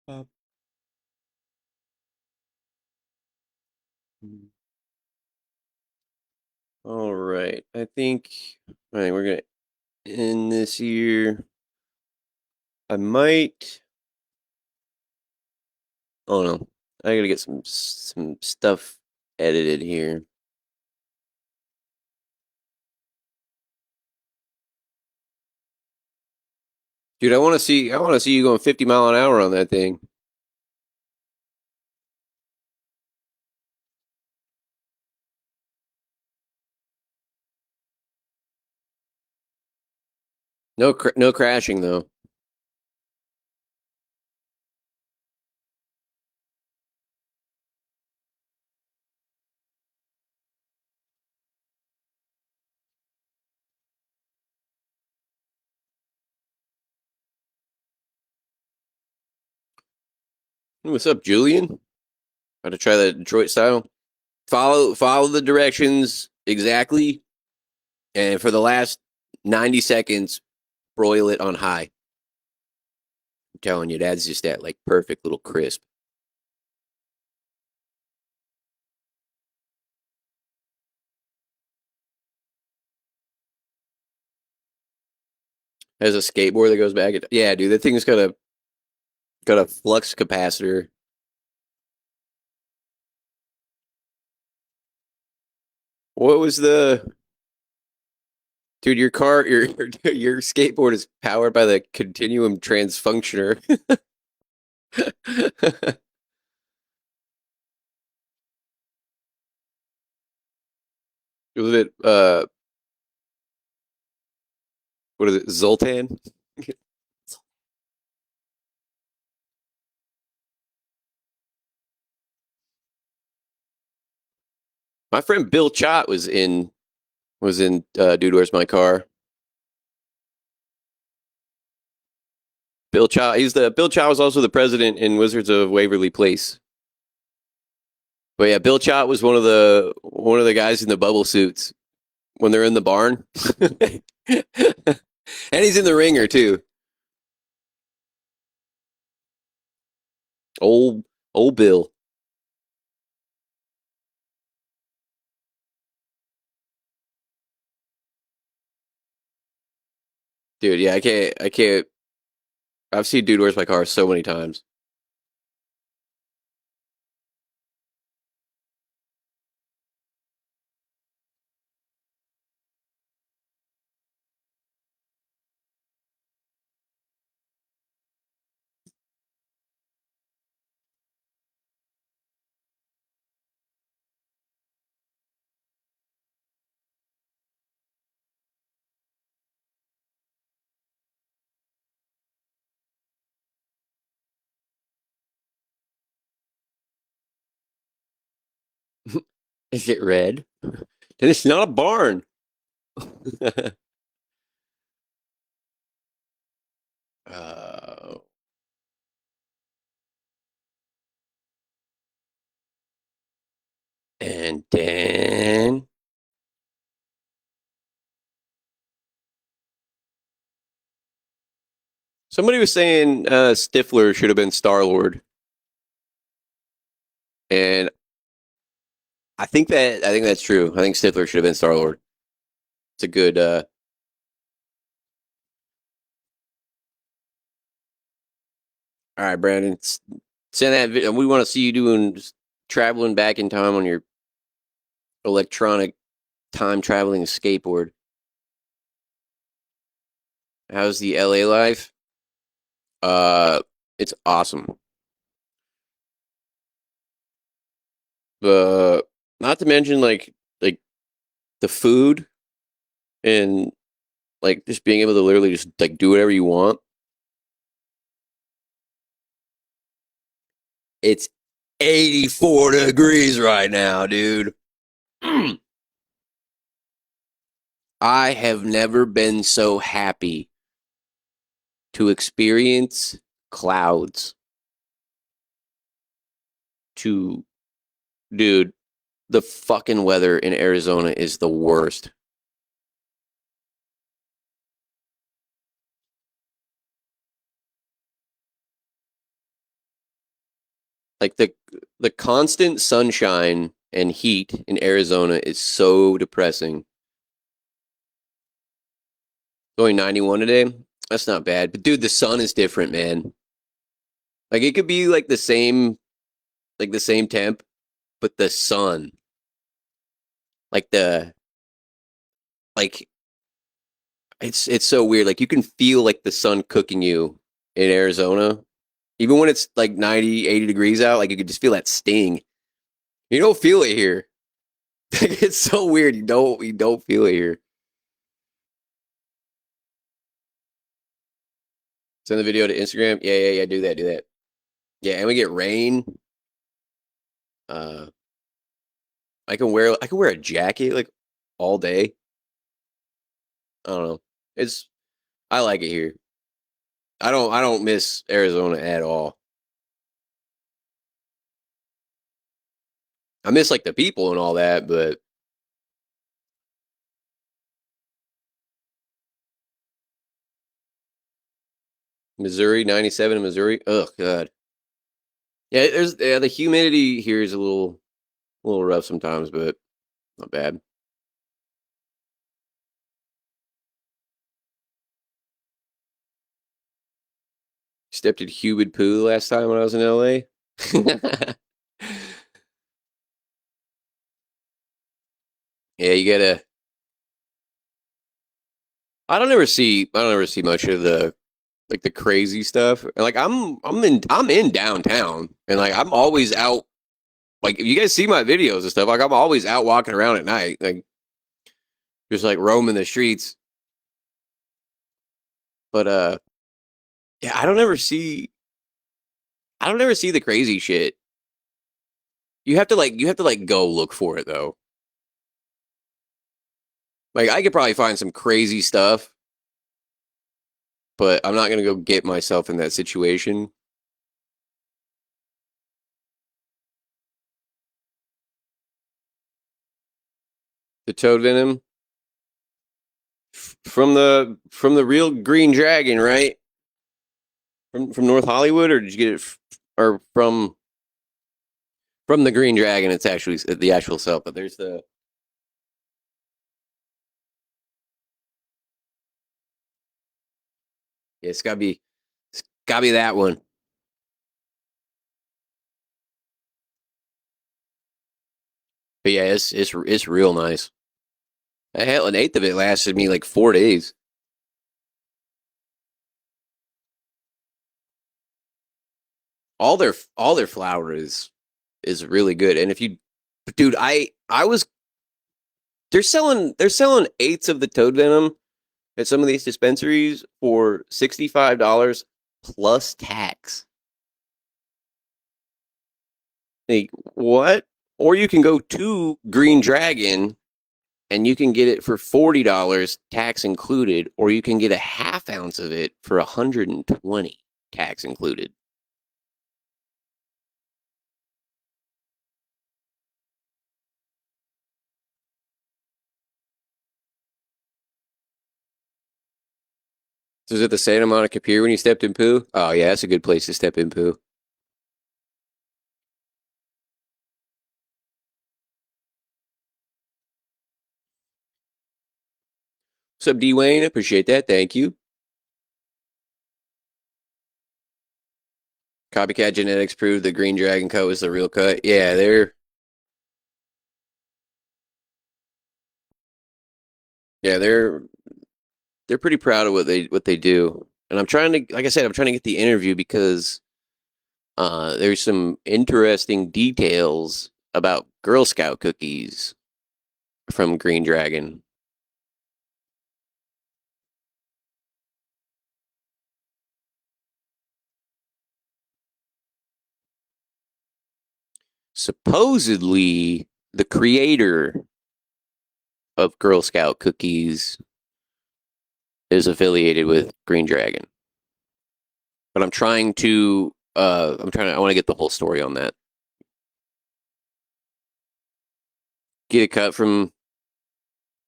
Uh, All right. I think we're gonna end this year. I might. Oh no. I gotta get some stuff edited here. Dude, I wanna see you going 50 mile an hour on that thing. No crashing though. What's up, Julian? Got to try that Detroit style. Follow the directions exactly, and for the last 90 seconds, broil it on high. I'm telling you, that's just that like perfect little crisp. Has a skateboard that goes back. Yeah, dude, that thing's got a flux capacitor. What was the Dude, your skateboard is powered by the continuum transfunctioner. Was it what is it, Zoltan? My friend Bill Chott was in Dude, Where's My Car? Bill Chott was also the president in Wizards of Waverly Place. But yeah, Bill Chott was one of the guys in the bubble suits when they're in the barn. And he's in the ringer too. Old old Bill. Dude, yeah, I can't I've seen Dude Where's My Car so many times. Is it red? Then it's not a barn. uh, and then somebody was saying Stifler should have been Star Lord, and I think that's true. I think Stifler should have been Star Lord. It's a good. All right, Brandon, send that. We want to see you doing traveling back in time on your electronic time traveling skateboard. How's the LA life? Uh, it's awesome. The Not to mention like the food and like just being able to literally just like do whatever you want. It's 84 degrees right now, dude. I have never been so happy to experience clouds. To Dude, the fucking weather in Arizona is the worst. Like the constant sunshine and heat in Arizona is so depressing. Only 91 today. That's not bad. But dude, the sun is different, man. Like it could be like the same temp, but the sun, like the like it's so weird. Like you can feel like the sun cooking you in Arizona. Even when it's like 90, 80 degrees out, like you could just feel that sting. You don't feel it here. It's so weird. You don't feel it here. Send the video to Instagram. Yeah, yeah, yeah. Do that. Do that. Yeah, and we get rain. Uh, I can wear a jacket like all day. I don't know. It's I like it here. I don't miss Arizona at all. I miss like the people and all that, but Missouri 97 in Missouri. Oh god. The humidity here is a little rough sometimes, but not bad. Stepped in humid poo the last time when I was in LA. Yeah, I don't ever see much of the like the crazy stuff. And like I'm in downtown, and like I'm always out. Like if you guys see my videos and stuff, like I'm always out walking around at night, like just like roaming the streets. But yeah, I don't ever see the crazy shit. You have to like go look for it though. Like I could probably find some crazy stuff, but I'm not gonna go get myself in that situation. The toad venom from the real green dragon, right? From North Hollywood, or did you get it or from the green dragon? It's actually the actual self, but there's the yeah, it's gotta be that one. But yeah, it's real nice. Hell, an eighth of it lasted me like 4 days. All their flour is really good, and if you, dude, I was they're selling eighths of the toad venom at some of these dispensaries for $65 plus tax. Like what? Or you can go to Green Dragon and you can get it for $40, tax included, or you can get a half ounce of it for 120, tax included. So is it the Santa Monica Pier when you stepped in poo? Oh yeah, that's a good place to step in poo. What's up, D Wayne? Appreciate that. Thank you. Copycat genetics proved the Green Dragon cut was the real cut. Yeah, they're pretty proud of what they do. And I'm trying to, like I said, I'm trying to get the interview because there's some interesting details about Girl Scout cookies from Green Dragon. Supposedly, the creator of Girl Scout cookies is affiliated with Green Dragon. But I want to get the whole story on that. Get a cut from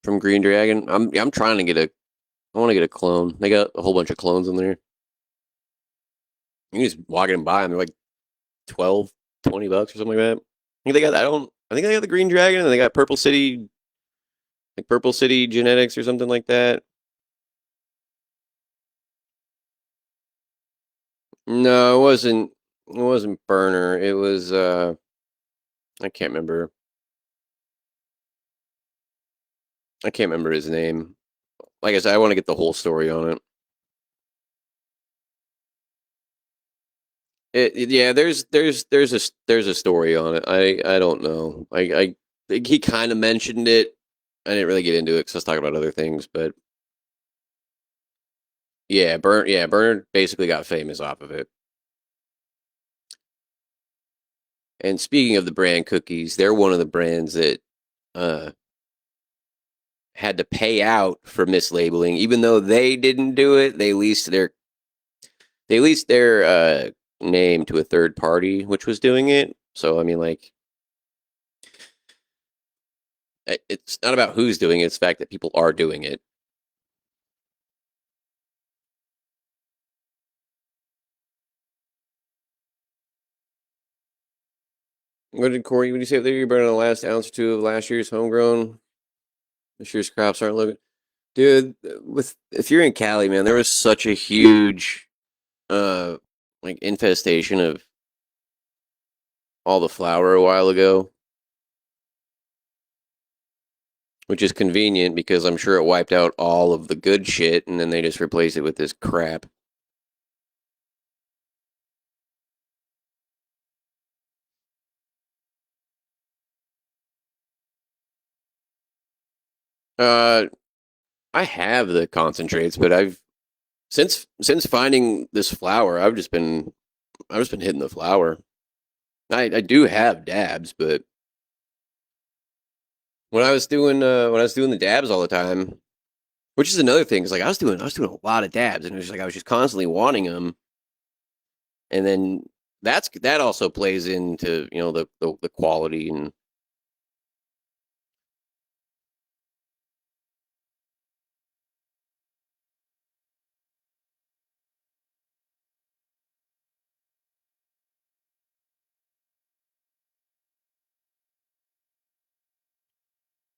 Green Dragon. I'm trying to I want to get a clone. They got a whole bunch of clones in there. You can just walk in and buy them. They're like 12, $20 or something like that. I think they got the Green Dragon and they got Purple City, like Purple City Genetics or something like that. No, it wasn't Burner. It was I can't remember. I can't remember his name. Like I said, I want to get the whole story on it. Yeah, there's a story on it. I don't know. I think he kind of mentioned it. I didn't really get into it because I was talking about other things, but yeah, Bernard basically got famous off of it. And speaking of the brand cookies, they're one of the brands that uh, had to pay out for mislabeling, even though they didn't do it. They leased their name to a third party, which was doing it. So I mean, like, it's not about who's doing it; it's the fact that people are doing it. What did Corey? What did you say there? You're burning the last ounce or two of last year's homegrown. This year's crops aren't looking, dude. With if you're in Cali, man, there was such a huge uh like infestation of all the flour a while ago. which is convenient because I'm sure it wiped out all of the good shit, and then they just replaced it with this crap. Uh, I have the concentrates, but I've since finding this flour, I've just been hitting the flour. I do have dabs, but when I was doing the dabs all the time, which is another thing, is like I was doing a lot of dabs, and it was like I was just constantly wanting them, and then that also plays into the quality, and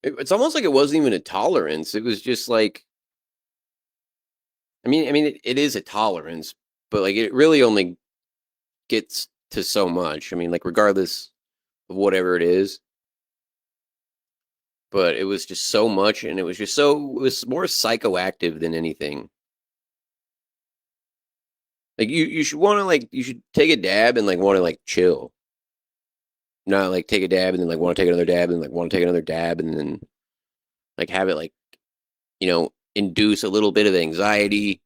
it's almost like it wasn't even a tolerance. It was just like I mean it is a tolerance, but like it really only gets to so much. I mean, like regardless of whatever it is, but it was just so much, and it was more psychoactive than anything. Like you should want to you should take a dab and like want to like chill, not like take a dab and then like want to take another dab and like want to take another dab and then like have it like induce a little bit of anxiety.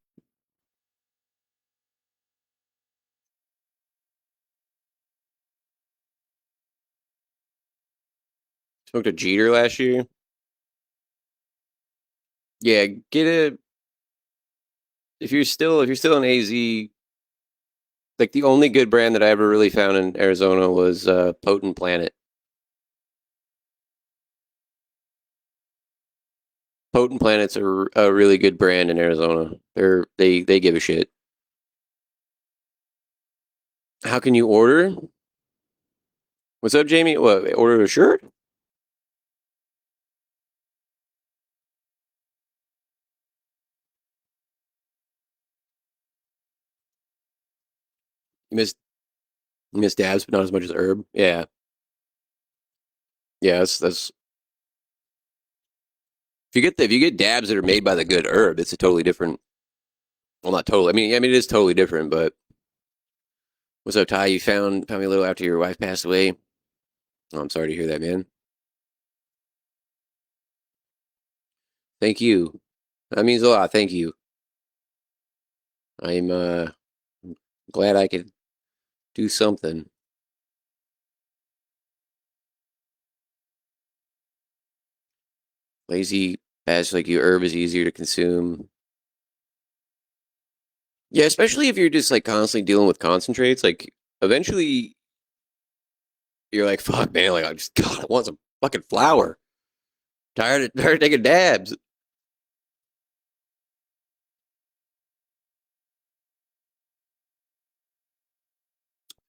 Smoked a Jeter last year. Yeah, get a if you're still in AZ, like the only good brand that I ever really found in Arizona was Potent Planet. Potent Planet's a really good brand in Arizona. They give a shit. How can you order? What's up, Jamie? What, order a shirt? You miss you miss dabs, but not as much as herb. Yeah, yeah. That's if you get dabs that are made by the good herb, it's a totally different. Well, not totally. I mean, it is totally different. But what's up, Ty? You found me a little after your wife passed away. Oh, I'm sorry to hear that, man. Thank you. That means a lot. Thank you. I'm glad I could do something. Lazy as like you herb is easier to consume. Yeah, especially if you're just like constantly dealing with concentrates. Like eventually you're like, fuck, man. Like I just God, I want some fucking flour. Tired of taking dabs.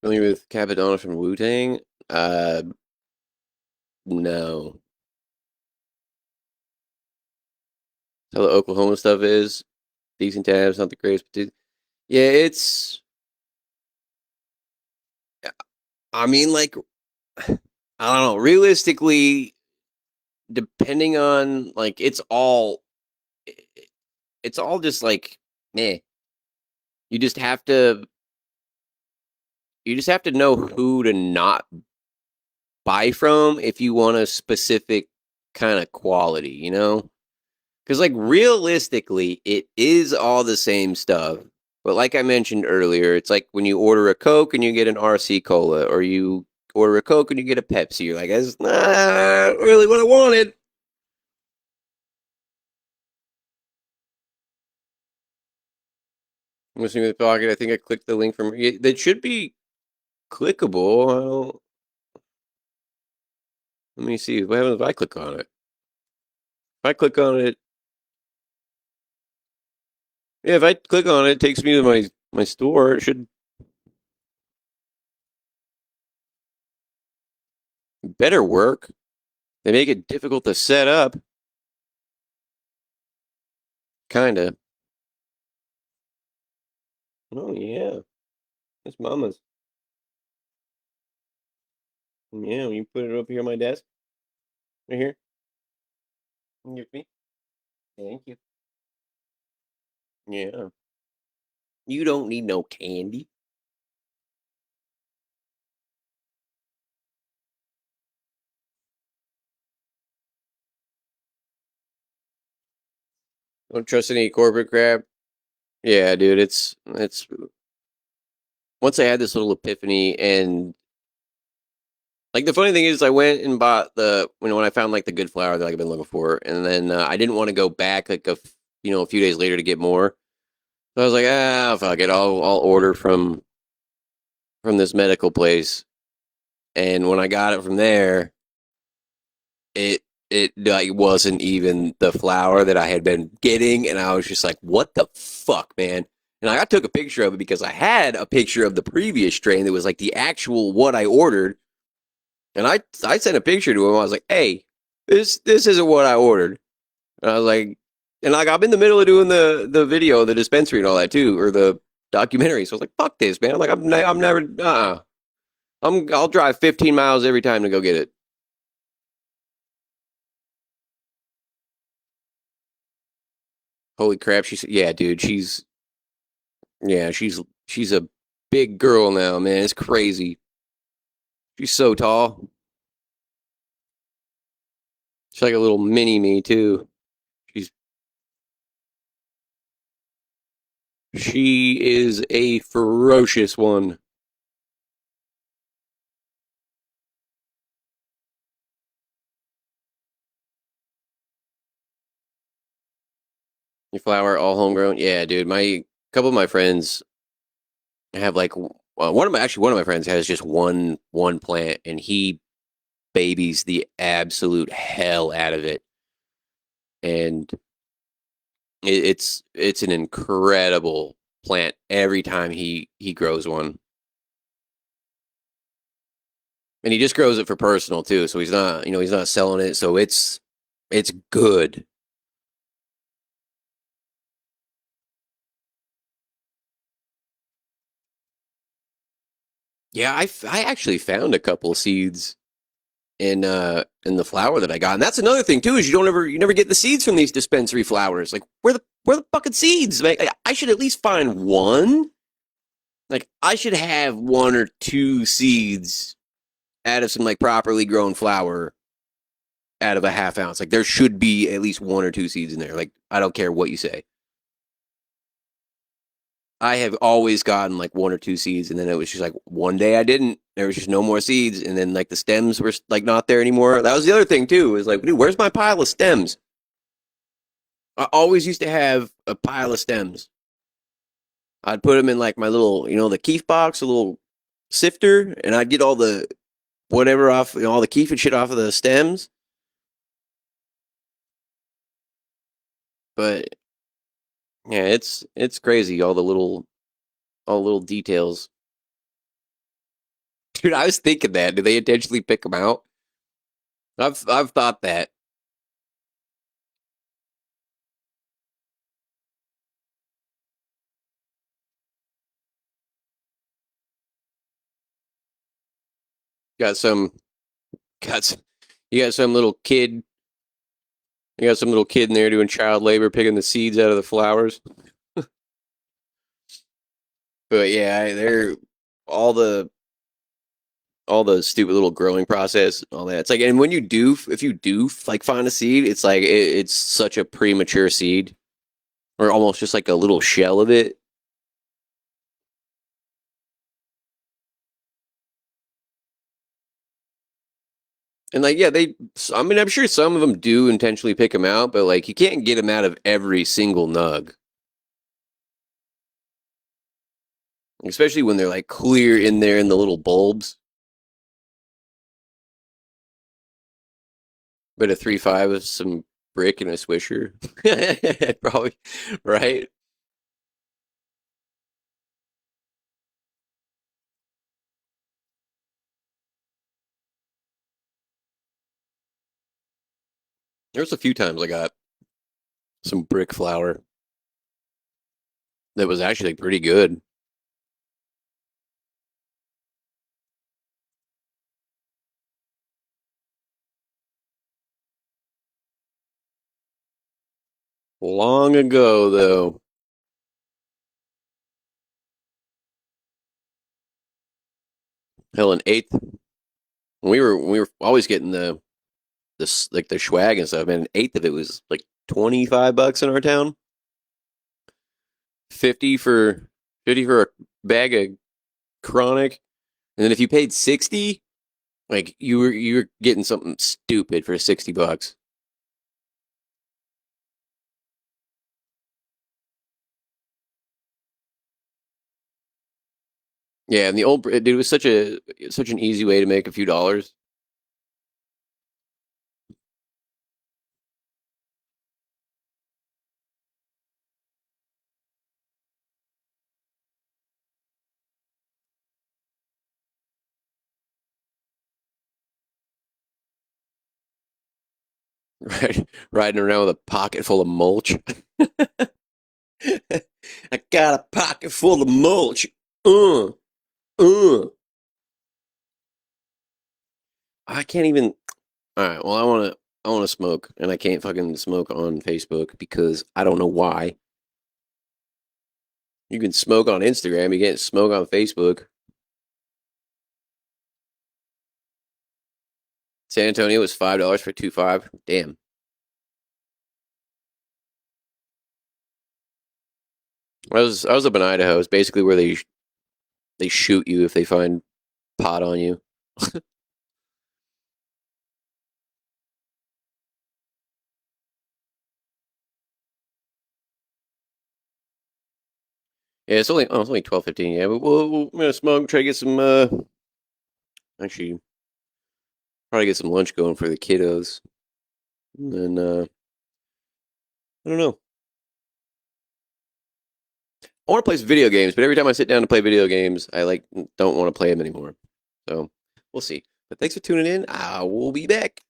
Familiar with Capadonna from Wu Tang? No. How the Oklahoma stuff is decent tabs, not the greatest, but yeah, it's. I mean, like I don't know. Realistically, depending on like, it's all just like, meh. You just have to, you just have to know who to not buy from if you want a specific kind of quality, you know? Because like realistically, it is all the same stuff. But like I mentioned earlier, it's like when you order a Coke and you get an RC Cola, or you order a Coke and you get a Pepsi. You're like, that's not really what I wanted. I'm listening to the pocket. I think I clicked the link from it. That should be clickable. Let me see. What happens if I click on it? If I click on it, yeah, if I click on it, it takes me to my store. It should better work. They make it difficult to set up. Kinda. Oh yeah, that's Mama's. Yeah, you put it up here on my desk, right here. Give me. Thank you. Yeah. You don't need no candy. Don't trust any corporate crap. Yeah, dude, it's once I had this little epiphany and like the funny thing is I went and bought the when I found like the good flour that I've been looking for and then I didn't want to go back like a few days later to get more. So I was like, fuck it, I'll order from this medical place. And when I got it from there, it it like wasn't even the flour that I had been getting, and I was just like, "What the fuck, man?" And I took a picture of it because I had a picture of the previous strain that was like the actual what I ordered, and I sent a picture to him. I was like, "Hey, this isn't what I ordered." And I was like, and like I'm in the middle of doing the video, the dispensary, and all that too, or the documentary. So I was like, "Fuck this, man!" I'm like, I'm never. I'll drive 15 miles every time to go get it. Holy crap! Yeah, dude. She's a big girl now, man. It's crazy. She's so tall. She's like a little mini me too. She's she is a ferocious one. Your flower all homegrown. Yeah, dude. My couple of my friends have like one of my friends has just one plant, and he babies the absolute hell out of it, and it's an incredible plant every time he grows one. And he just grows it for personal too. So he's not selling it. So it's good. Yeah, I actually found a couple of seeds in the flower that I got, and that's another thing too is you never get the seeds from these dispensary flowers. Like where the fucking seeds? Like, I should at least find one. Like I should have one or two seeds out of some like properly grown flower out of a half ounce. Like there should be at least one or two seeds in there. Like I don't care what you say. I have always gotten like one or two seeds, and then it was just like one day I didn't. There was just no more seeds, and then like the stems were like not there anymore. That was the other thing too. Is like, dude, where's my pile of stems? I always used to have a pile of stems. I'd put them in like my little, the keef box, a little sifter, and I'd get all the whatever off, all the keef and shit off of the stems. But yeah, it's crazy all the little details. Dude, I was thinking that. Do they intentionally pick them out? I've thought that. Got some got some, you got some little kid you got some little kid in there doing child labor picking the seeds out of the flowers. But yeah, they're all the all the stupid little growing process, all that. It's like, and when you do, if you do like find a seed, it's like it's such a premature seed, or almost just like a little shell of it. And like, yeah, I mean, I'm sure some of them do intentionally pick them out, but like, you can't get them out of every single nug, especially when they're like clear in there in the little bulbs. But a 3.5 with some brick and a swisher, probably, right? There's a few times I got some brick flour that was actually pretty good. Long ago, though. Hell, in eighth, we were always getting the swag and stuff. Man, an eighth of it was like $25 in our town. 50 for 50 for a bag of chronic, and then if you paid 60, like you were getting something stupid for $60. Yeah, and the old dude, it was such an easy way to make a few dollars. Right, riding around with a pocket full of mulch. I got a pocket full of mulch. Uh, uh. I can't even. All right. Well, I want to smoke, and I can't fucking smoke on Facebook because I don't know why. You can smoke on Instagram. You can't smoke on Facebook. San Antonio was $5 for 2.5. Damn. I was up in Idaho. It's basically where they shoot you if they find pot on you. Yeah, it's only 12:15. Yeah, but I'm gonna smoke. Try to get some. Actually, probably get some lunch going for the kiddos. And then I don't know. I want to play some video games, but every time I sit down to play video games, I like don't want to play them anymore. So we'll see. But thanks for tuning in. I will be back.